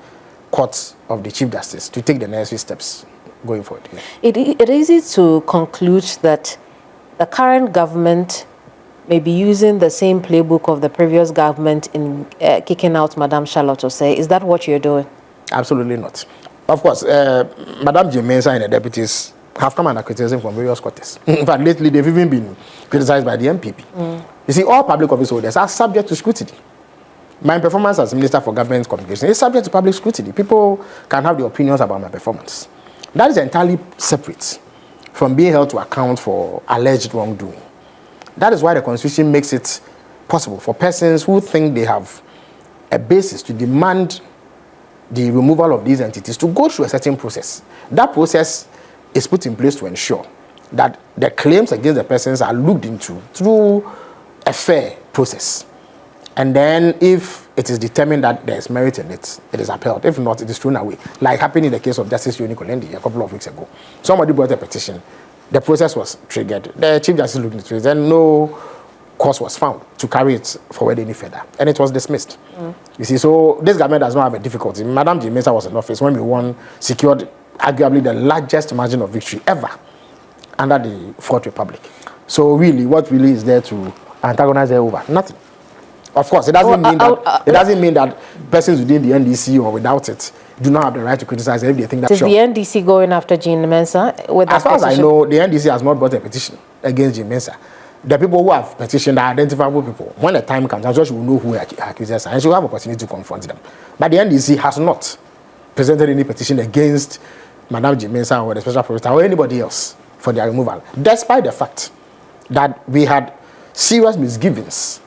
court of the Chief Justice to take the necessary steps going forward. Yeah. It is easy to conclude that the current government may be using the same playbook of the previous government in kicking out Madame Charlotte Osei. Is that what you're doing? Absolutely not. Of course, Madame Jim Mensah and the deputies have come under criticism from various quarters. In fact, lately they've even been criticized by the MPP. You see, all public office holders are subject to scrutiny. My performance as Minister for Government Communication is subject to public scrutiny. People can have their opinions about my performance. That is entirely separate from being held to account for alleged wrongdoing. That is why the Constitution makes it possible for persons who think they have a basis to demand the removal of these entities to go through a certain process. That process is put in place to ensure that the claims against the persons are looked into through a fair process. And then if it is determined that there is merit in it, it is upheld. If not, it is thrown away. Like happened in the case of Justice Yoni Kolendi a couple of weeks ago. Somebody brought a petition. The process was triggered. The Chief Justice looked into it. Then no cause was found to carry it forward any further. And it was dismissed. You see, so this government does not have a difficulty. Madame Jim Mensah was in office when we won, secured arguably the largest margin of victory ever under the Fourth Republic. So really, what really is there to antagonize her over? Nothing. Of course, it doesn't mean that persons within the NDC or without it do not have the right to criticize if they think that. Is the NDC going after Jim Mensah with that As far as I know, the NDC has not brought a petition against Jim Mensah. The people who have petitioned are identifiable people. When the time comes, I'm sure she will know who her accusers are, and she will have an opportunity to confront them. But the NDC has not presented any petition against Madame Jim Mensah or the special prosecutor or anybody else for their removal, despite the fact that we had serious misgivings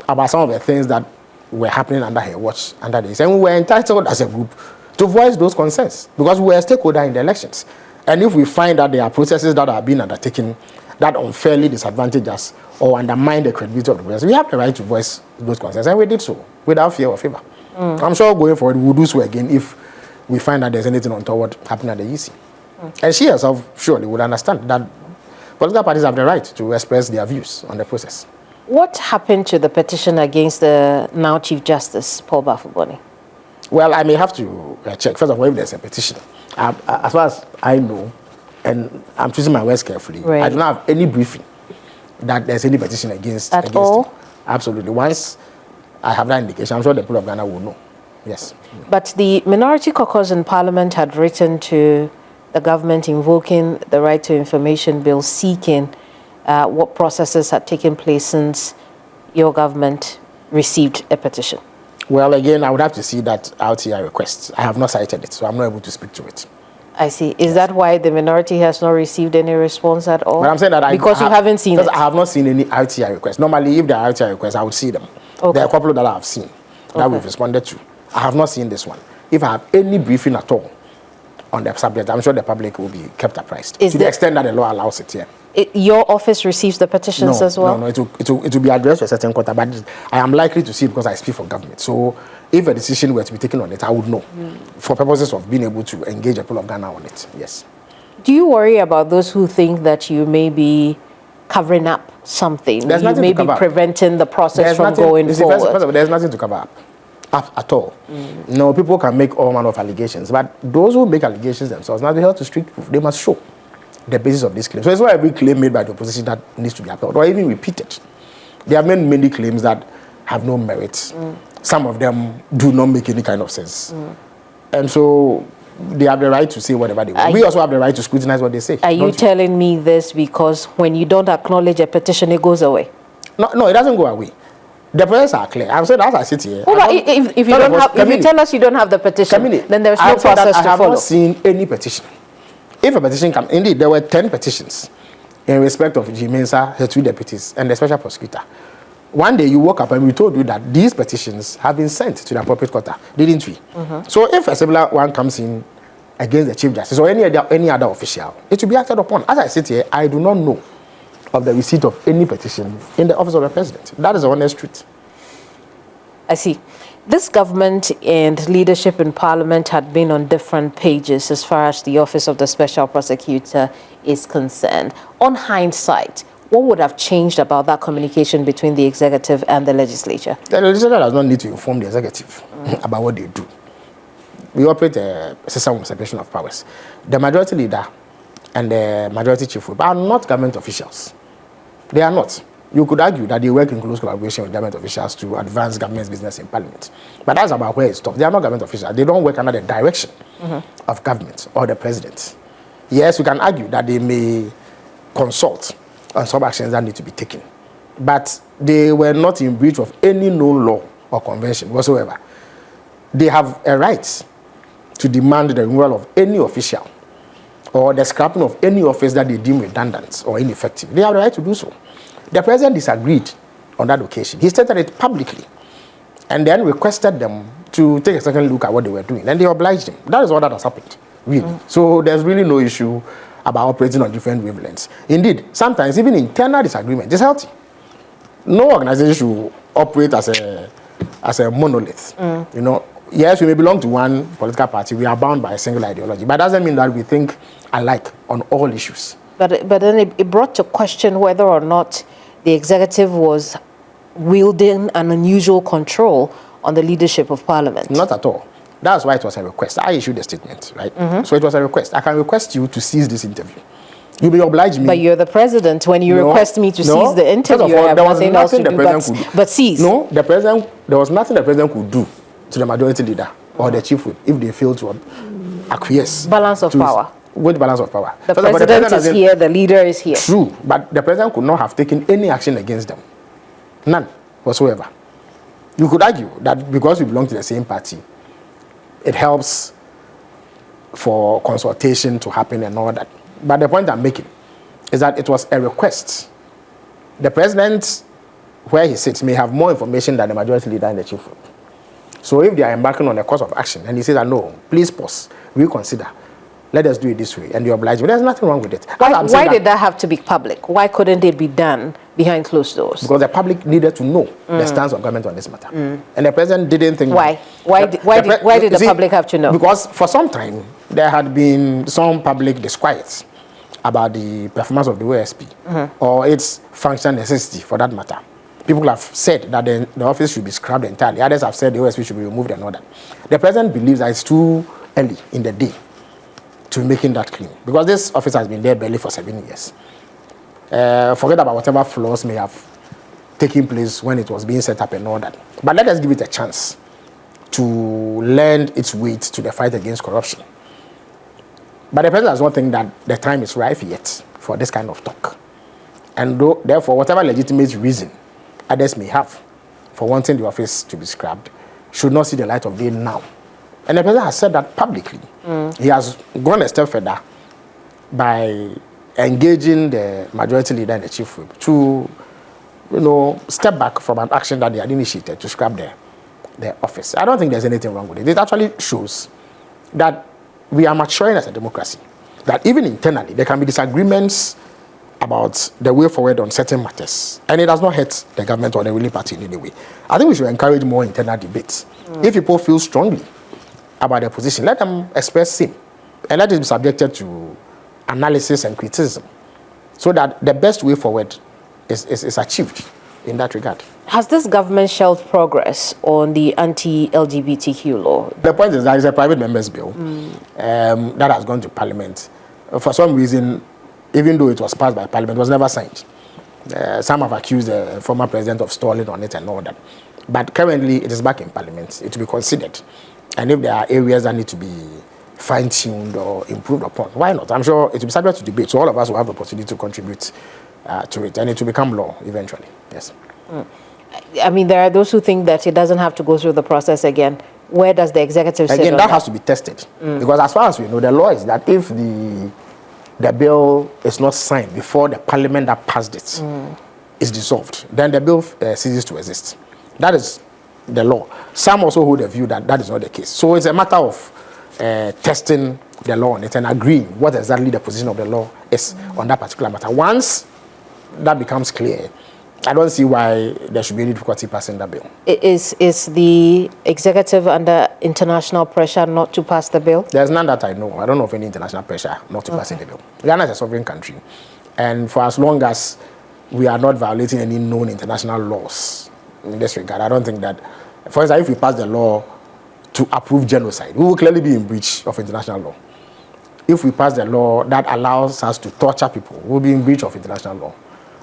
about some of the things that were happening under her watch, under this. And we were entitled as a group to voice those concerns because we were a stakeholder in the elections. And if we find that there are processes that are being undertaken that unfairly disadvantage us or undermine the credibility of the process, we have the right to voice those concerns. And we did so without fear or favor. I'm sure going forward, we'll do so again if we find that there's anything untoward happening at the EC. And she herself surely would understand that political parties have the right to express their views on the process. What happened to the petition against the now Chief Justice, Paul Bafuboni? Well, I may have to check. First of all, if there's a petition. As far as I know, and I'm choosing my words carefully, right, I do not have any briefing that there's any petition against all? Him. Absolutely. Once I have that indication, I'm sure the people of Ghana will know. Yes. But the minority caucus in Parliament had written to the government invoking the Right to Information Bill, seeking what processes had taken place since your government received a petition. Well, again, I would have to see that RTI request. I have not cited it, so I'm not able to speak to it. I see. Is that why the minority has not received any response at all? But I'm saying that because you haven't seen it. I have not seen any RTI requests. Normally, if there are RTI requests, I would see them. Okay. There are a couple that I have seen that we've responded to. I have not seen this one. If I have any briefing at all on the subject, I'm sure the public will be kept apprised to the extent that the law allows it. Yeah. Your office receives the petitions as well? No, it will be addressed to a certain quarter, but I am likely to see it because I speak for government. So if a decision were to be taken on it, I would know for purposes of being able to engage the people of Ghana on it. Yes. Do you worry about those who think that you may be covering up something? There's nothing you may be preventing the process from going forward? First of all, there's nothing to cover up at all. No, people can make all manner of allegations, but those who make allegations themselves must be held to strict proof. They must show the basis of this claim. So it's not every claim made by the opposition that needs to be upheld or even repeated. They have made many claims that have no merit. Some of them do not make any kind of sense. And so they have the right to say whatever they want. We also have the right to scrutinize what they say. Are you telling me this because when you don't acknowledge a petition, it goes away? No, it doesn't go away. The process are clear. I'm saying as I sit here. Well, if you tell us you don't have the petition, then there's no process to follow. I have not seen any petition. If a petition comes, indeed, there were 10 petitions in respect of G. Mensah, her 2 deputies, and the special prosecutor. One day you woke up and we told you that these petitions have been sent to the appropriate quarter, didn't we? So if a similar one comes in against the Chief Justice or any other official, it will be acted upon. As I sit here, I do not know of the receipt of any petition in the office of the president. That is the honest truth. I see. This government and leadership in Parliament had been on different pages as far as the office of the special prosecutor is concerned. On hindsight, what would have changed about that communication between the executive and the legislature? The legislature does not need to inform the executive about what they do. We operate a system of separation of powers. The majority leader and the majority chief whip are not government officials. They are not. You could argue that they work in close collaboration with government officials to advance government's business in Parliament. But that's about where it stops. They are not government officials. They don't work under the direction of government or the president. Yes, we can argue that they may consult on some actions that need to be taken. But they were not in breach of any known law or convention whatsoever. They have a right to demand the removal of any official or the scrapping of any office that they deem redundant or ineffective. They have the right to do so. The president disagreed on that occasion. He stated it publicly and then requested them to take a second look at what they were doing. And they obliged him. That is all that has happened, really. So there's really no issue about operating on different wavelengths. Indeed, sometimes even internal disagreement is healthy. No organization should operate as a monolith. You know, yes, we may belong to one political party. We are bound by a single ideology. But that doesn't mean that we think alike on all issues. But then it brought to question whether or not the executive was wielding an unusual control on the leadership of Parliament. Not at all. That's why it was a request. I issued a statement, right? So it was a request. I can request you to cease this interview. You will oblige me. But you're the president. When you request me to seize the interview, I have nothing else to do but seize. No, there was nothing the president could do to the majority leader or the chief whip if they failed to acquiesce. Balance of power. With balance of power. The president is here, the leader is here. True, but the president could not have taken any action against them. None whatsoever. You could argue that because we belong to the same party, it helps for consultation to happen and all that. But the point I'm making is that it was a request. The president, where he sits, may have more information than the majority leader and the chief whip. So if they are embarking on a course of action and he says that no, please pause, reconsider, let us do it this way, and you oblige me, there's nothing wrong with it. Why did that have to be public? Why couldn't it be done behind closed doors? Because the public needed to know the stance of government on this matter. And the president didn't think... Why? Why did the public have to know? Because for some time, there had been some public disquiet about the performance of the OSP or its functional necessity for that matter. People have said that the office should be scrubbed entirely. Others have said the OSP should be removed and all that. The president believes that it's too early in the day to making that claim, because this office has been there barely for 7 years. Forget about whatever flaws may have taken place when it was being set up and all that. But let us give it a chance to lend its weight to the fight against corruption. But the president does not think that the time is ripe yet for this kind of talk. And therefore, whatever legitimate reason others may have for wanting the office to be scrapped should not see the light of day now. And the president has said that publicly. He has gone a step further by engaging the majority leader and the chief whip to, step back from an action that they had initiated to scrap the office. I don't think there's anything wrong with it. It actually shows that we are maturing as a democracy. That even internally, there can be disagreements about the way forward on certain matters. And it does not hurt the government or the ruling party in any way. I think we should encourage more internal debates. If people feel strongly about their position, let them express same. And let it be subjected to analysis and criticism so that the best way forward is achieved in that regard. Has this government shelved progress on the anti-LGBTQ law? The point is that it's a private member's bill that has gone to Parliament. For some reason, even though it was passed by Parliament, it was never signed. Some have accused the former president of stalling on it and all that. But currently, it is back in Parliament. It will be considered. And if there are areas that need to be fine-tuned or improved upon, why not? I'm sure it will be subject to debate, so all of us will have the opportunity to contribute to it, and it will become law eventually. Yes. I mean, there are those who think that it doesn't have to go through the process again. Where does the executive sit on that has to be tested. Because as far as we know, the law is that if the the bill is not signed before the parliament that passed it is dissolved, then the bill ceases to exist. That is the law. Some also hold the view that that is not the case. So it's a matter of testing the law on it and agreeing what exactly the position of the law is on that particular matter. Once that becomes clear, I don't see why there should be any difficulty passing that bill. Is the executive under international pressure not to pass the bill? There's none that I know. I don't know of any international pressure not to pass the bill. Ghana is a sovereign country, and for as long as we are not violating any known international laws in this regard, I don't think that, for instance, if we pass the law to approve genocide, we will clearly be in breach of international law. If we pass the law that allows us to torture people, we'll be in breach of international law.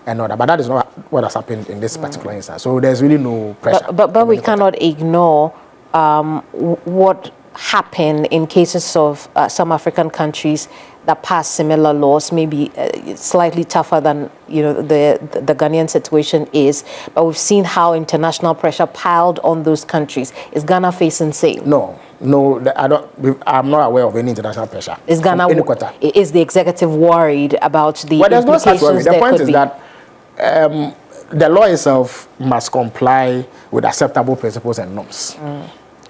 And all that. But that is not what has happened in this particular instance. So there's really no pressure. But we cannot ignore what happened in cases of some African countries that pass similar laws, maybe slightly tougher than the Ghanaian situation is. But we've seen how international pressure piled on those countries. Is Ghana facing same? No, I'm not aware of any international pressure. Is Ghana? Is the executive worried about the there's no such worry. implications? The point is that the law itself must comply with acceptable principles and norms.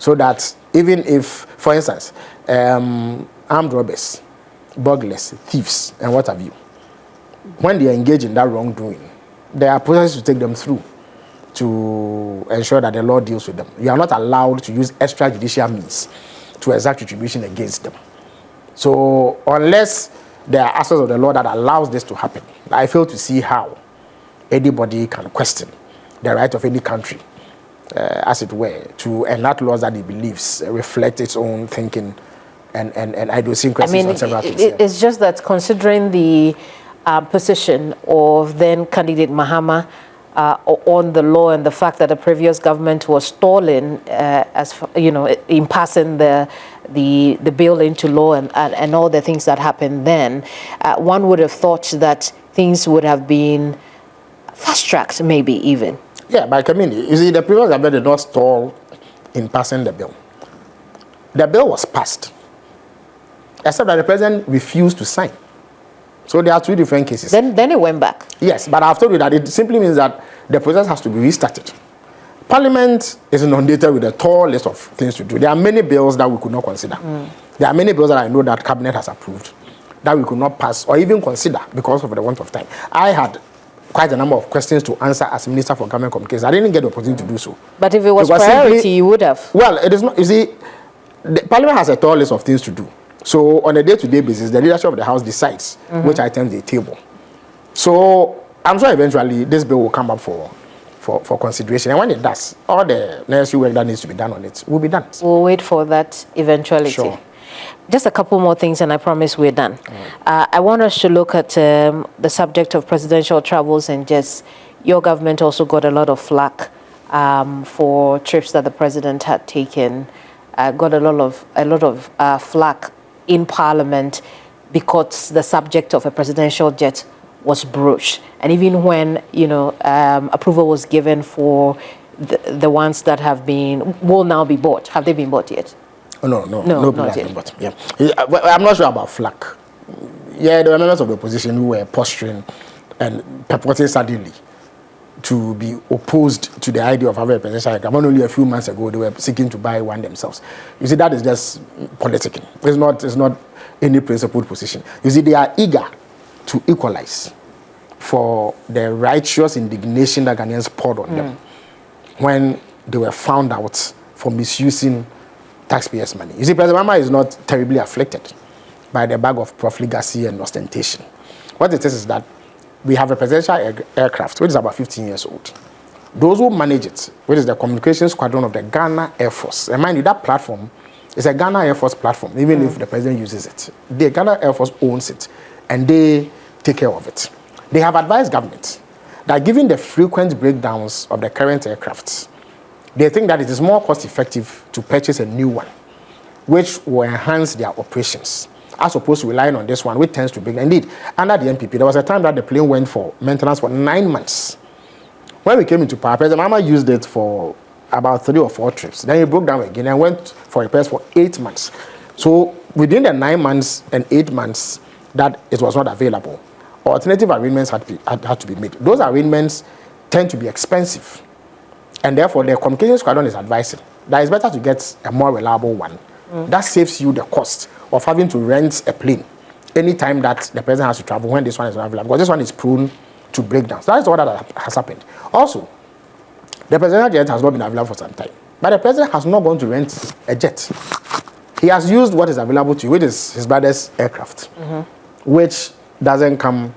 So that even if, for instance, armed robbers, burglars, thieves, and what have you, when they engage in that wrongdoing, there are processes to take them through to ensure that the law deals with them. You are not allowed to use extrajudicial means to exact retribution against them. So unless there are aspects of the law that allows this to happen, I fail to see how anybody can question the right of any country, as it were, to enact laws that it believes reflect its own thinking and idiosyncrasies on several things. It's just that considering the position of then candidate Mahama on the law and the fact that the previous government was stalling, in passing the bill into law and all the things that happened then, one would have thought that things would have been fast-tracked, maybe even. Yeah, but I mean, you see, the previous government did not stall in passing the bill. The bill was passed, except that the president refused to sign. So there are two different cases. Then it went back. Yes, but I've told you that it simply means that the process has to be restarted. Parliament is inundated with a tall list of things to do. There are many bills that we could not consider. There are many bills that I know that Cabinet has approved that we could not pass or even consider because of the want of time. I had quite a number of questions to answer as Minister for Government Communications. I didn't get the opportunity to do so. But if it was priority, you would have. Well, it is not. You see, the Parliament has a tall list of things to do. So on a day-to-day basis, the leadership of the House decides which items they table. So I'm sure eventually this bill will come up for consideration. And when it does, all the necessary work that needs to be done on it will be done. We'll wait for that eventuality. Sure. Just a couple more things and I promise we're done. I want us to look at the subject of presidential travels and just your government also got a lot of flack for trips that the president had taken. Got a lot of flack in Parliament because the subject of a presidential jet was broached. And even when, approval was given for the ones that will now be bought. Have they been bought yet? Oh, no, not yet. But, yeah. I'm not sure about flack. Yeah, there were members of the opposition who were posturing and purporting suddenly to be opposed to the idea of having a presidential aircraft. Only a few months ago, they were seeking to buy one themselves. You see, that is just politicking. It's not any principled position. You see, they are eager to equalize for the righteous indignation that Ghanaians poured on them when they were found out for misusing taxpayers' money. You see, President Mahama is not terribly afflicted by the bag of profligacy and ostentation. What it is that we have a presidential aircraft, which is about 15 years old. Those who manage it, which is the communications squadron of the Ghana Air Force, and mind you, that platform is a Ghana Air Force platform, even if the president uses it. The Ghana Air Force owns it, and they take care of it. They have advised government that given the frequent breakdowns of the current aircrafts, they think that it is more cost-effective to purchase a new one, which will enhance their operations, as opposed to relying on this one, which tends to break. Indeed, under the NPP, there was a time that the plane went for maintenance for 9 months. When we came into power, President Mahama used it for about 3 or 4 trips. Then he broke down again and went for repairs for 8 months. So within the 9 months and 8 months, that it was not available, alternative arrangements had to be made. Those arrangements tend to be expensive, and therefore the communication squadron is advising that it's better to get a more reliable one. That saves you the cost of having to rent a plane anytime that the president has to travel when this one is not available, because this one is prone to breakdowns. That is what that has happened. Also, the presidential jet has not been available for some time, but the president has not gone to rent a jet. He has used what is available to him, which is his brother's aircraft, which doesn't come...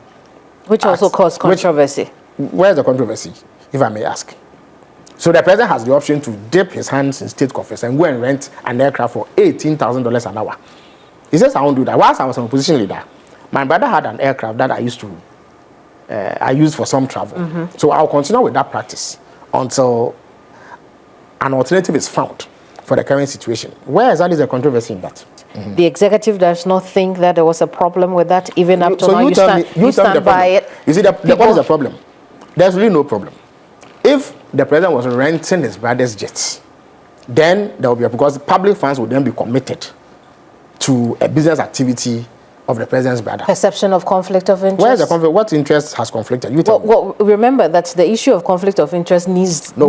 Which also caused controversy. Where's the controversy, if I may ask? So the president has the option to dip his hands in state coffers and go and rent an aircraft for $18,000 an hour. He says, I won't do that. Whilst I was an opposition leader, my brother had an aircraft that I used for some travel. So I'll continue with that practice until an alternative is found for the current situation. Where exactly is the controversy in that? The executive does not think that there was a problem with that, even up to now. You stand by it. You see, what is the problem? There's really no problem. If the president was renting his brother's jets, then there will be because public funds would then be committed to a business activity of the president's brother. Perception of conflict of interest. Where is the conflict? What interest has conflicted? You tell me. Well, remember that the issue of conflict of interest needs be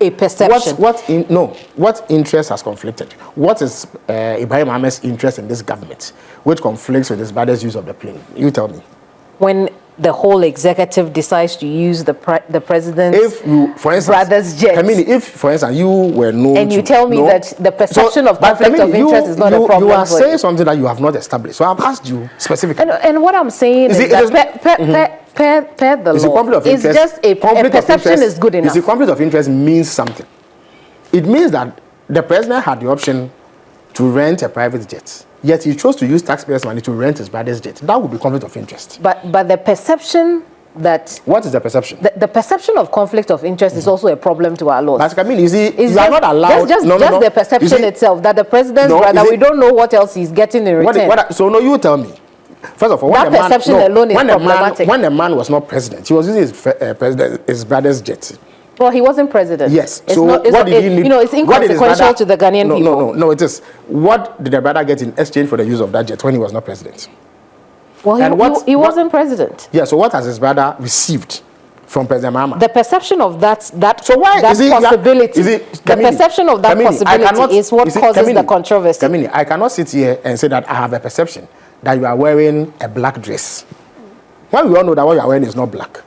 a perception. What interest has conflicted? What is Ibrahim Ahmed's interest in this government, which conflicts with his brother's use of the plane? You tell me. When the whole executive decides to use the president's brother's jet. Kamini, if, for instance, you were known and you tell me that the perception of conflict of interest is not a problem. You are saying something that you have not established. So I've asked you specifically. And what I'm saying is that per the law, it's just a perception is good enough. You see, conflict of interest means something. It means that the president had the option to rent a private jet, yet he chose to use taxpayers' money to rent his brother's jet. That would be conflict of interest. But the perception that... What is the perception? The perception of conflict of interest is also a problem to our laws. But I mean, you are not allowed... Just the perception itself, that the president's brother, we don't know what else he's getting in return. You tell me. First of all, that perception alone is problematic. When the man was not president, he was using his brother's jet. Well, he wasn't president. Yes. So what did he need? It's inconsequential to the Ghanaian people. No, it is. What did the brother get in exchange for the use of that jet when he was not president? Well, he wasn't president. Yeah, so what has his brother received from President Mahama? The perception of that possibility. The perception of that possibility is what causes the controversy. Kamini, I cannot sit here and say that I have a perception that you are wearing a black dress, when we all know that what you are wearing is not black.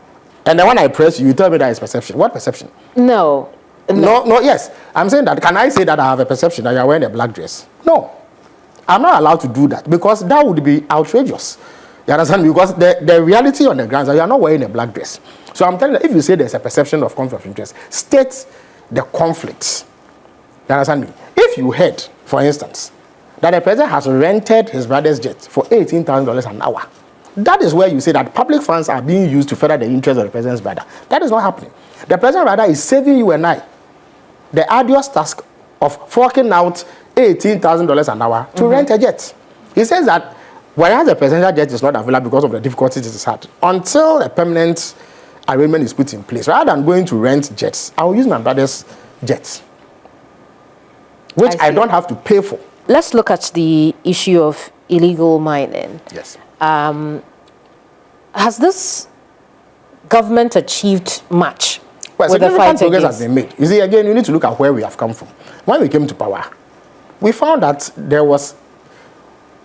And then when I press you, you tell me that is perception. What perception? No, yes. I'm saying that, can I say that I have a perception that you are wearing a black dress? No. I'm not allowed to do that because that would be outrageous. You understand? Because the reality on the ground is that you are not wearing a black dress. So I'm telling you, if you say there's a perception of conflict of interest, state the conflicts. You understand me? If you heard, for instance, that the president has rented his brother's jet for $18,000 an hour, that is where you say that public funds are being used to further the interest of the president's brother. That is not happening. The president rather is saving you and I the arduous task of forking out $18,000 an hour to rent a jet. He says that whereas the presidential jet is not available because of the difficulties it has had, until a permanent arrangement is put in place, rather than going to rent jets, I will use my brother's jets, which I don't have to pay for. Let's look at the issue of illegal mining. Yes. Has this government achieved much? Well, significant progress has been made. You see, again, you need to look at where we have come from. When we came to power, we found that there was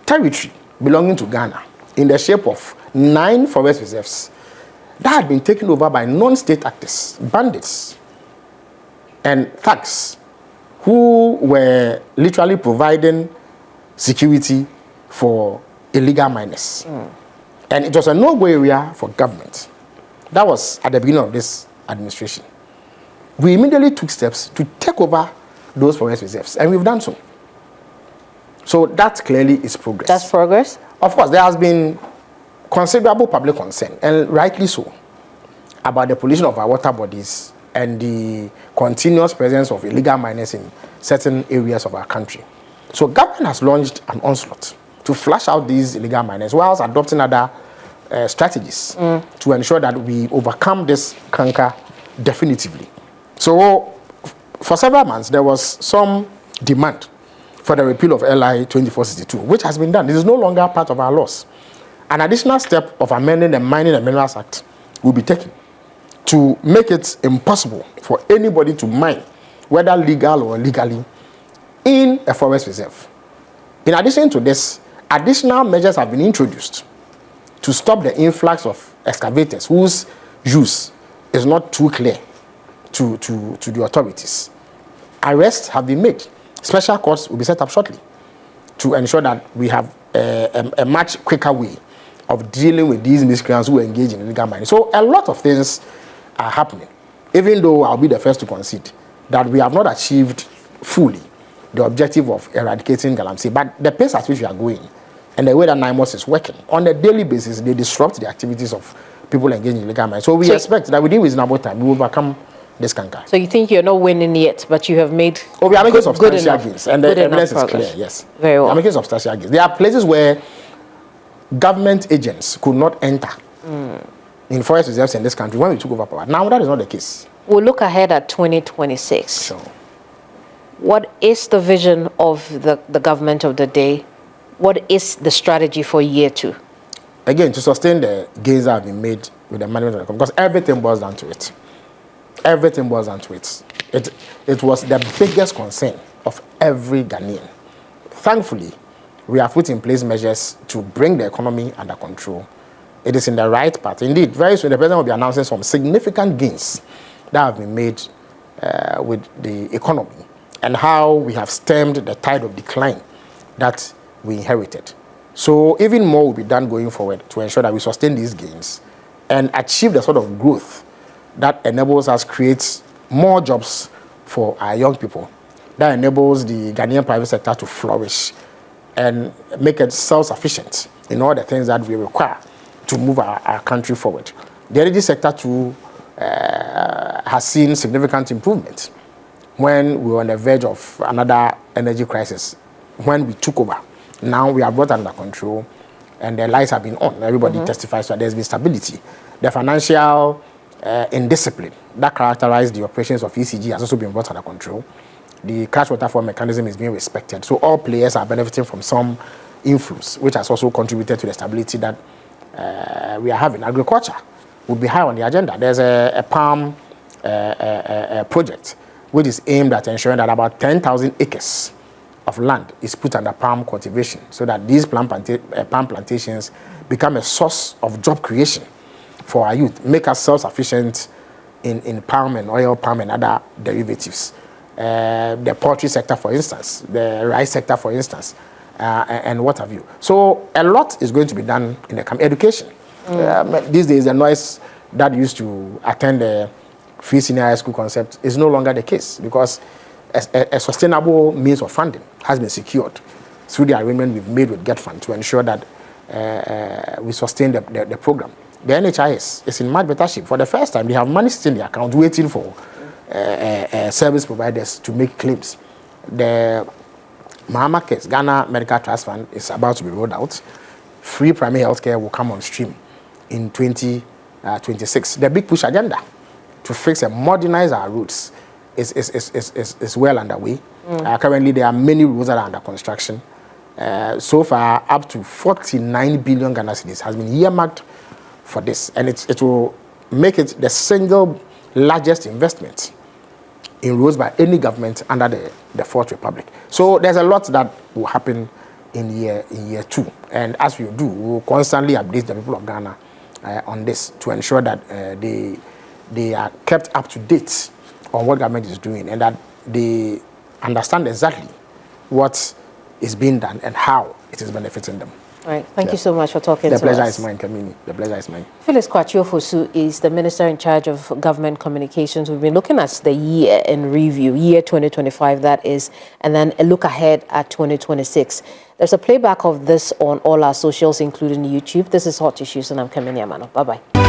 territory belonging to Ghana in the shape of 9 forest reserves that had been taken over by non-state actors, bandits, and thugs who were literally providing security for illegal miners. And it was a no-go area for government. That was at the beginning of this administration. We immediately took steps to take over those forest reserves, and we've done so. So that clearly is progress. That's progress? Of course, there has been considerable public concern, and rightly so, about the pollution of our water bodies and the continuous presence of illegal miners in certain areas of our country. So government has launched an onslaught to flush out these illegal miners whilst adopting other strategies to ensure that we overcome this canker definitively. So for several months, there was some demand for the repeal of LI 2462, which has been done. It is no longer part of our laws. an additional step of amending the Mining and Minerals Act will be taken to make it impossible for anybody to mine, whether legal or illegally, in a forest reserve. In addition to this, additional measures have been introduced to stop the influx of excavators whose use is not too clear to the authorities. Arrests have been made. Special courts will be set up shortly to ensure that we have a much quicker way of dealing with these miscreants who engage in illegal mining. So a lot of things are happening, even though I'll be the first to concede that we have not achieved fully the objective of eradicating galamsey. But the pace at which we are going and the way that NIMOS is working, on a daily basis, they disrupt the activities of people engaging in illegal mining. So we expect that within reasonable time, we will overcome this canker. So you think you're not winning yet, but you have made we are making substantial gains, and the evidence is clear, yes. Very well. We are making substantial gains. There are places where government agents could not enter in forest reserves in this country when we took over power. Now that is not the case. We'll look ahead at 2026. Sure. What is the vision of the government of the day? What is the strategy for year 2? Again, to sustain the gains that have been made with the management of the company, because everything boils down to it. Everything boils down to it. It was the biggest concern of every Ghanaian. Thankfully, we have put in place measures to bring the economy under control. It is in the right path. Indeed, very soon the president will be announcing some significant gains that have been made with the economy and how we have stemmed the tide of decline that we inherited. So even more will be done going forward to ensure that we sustain these gains and achieve the sort of growth that enables us create more jobs for our young people, that enables the Ghanaian private sector to flourish and make it self-sufficient in all the things that we require to move our country forward. The energy sector too has seen significant improvement when we were on the verge of another energy crisis. When we took over, now we are brought under control and the lights have been on. Everybody testifies that there's been stability. The financial indiscipline that characterized the operations of ECG has also been brought under control. The cash waterfall mechanism is being respected. So all players are benefiting from some influence, which has also contributed to the stability that we are having. Agriculture would be high on the agenda. There's a palm project which is aimed at ensuring that about 10,000 acres of land is put under palm cultivation so that these palm plantations become a source of job creation for our youth, make us self-sufficient in palm and oil palm and other derivatives. The poultry sector, for instance, the rice sector, for instance, and what have you. So a lot is going to be done in the education. These days, the noise that used to attend the free senior high school concept is no longer the case because a sustainable means of funding has been secured through the arrangement we've made with Get Fund to ensure that we sustain the program. The NHIS is in much better shape. For the first time, they have money sitting in the account waiting for service providers to make claims. The Mahama case, Ghana Medical Trust Fund, is about to be rolled out. Free primary health care will come on stream in 2026. The big push agenda to fix and modernize our roads is well underway. Currently, there are many roads that are under construction. So far, up to 49 billion Ghana cedis has been earmarked for this, and it will make it the single largest investment in roads by any government under the Fourth Republic. So there's a lot that will happen in year 2, and as we do, we will constantly update the people of Ghana on this to ensure that they are kept up to date on what government is doing and that they understand exactly what is being done and how it is benefiting them. All right. Thank you so much for talking to us. The pleasure is mine, Kamini. The pleasure is mine. Felix Kwakye Ofosu is the Minister in charge of Government Communications. We've been looking at the year in review, year 2025 that is, and then a look ahead at 2026. There's a playback of this on all our socials, including YouTube. This is Hot Issues, and I'm Kamini Amano. Bye-bye.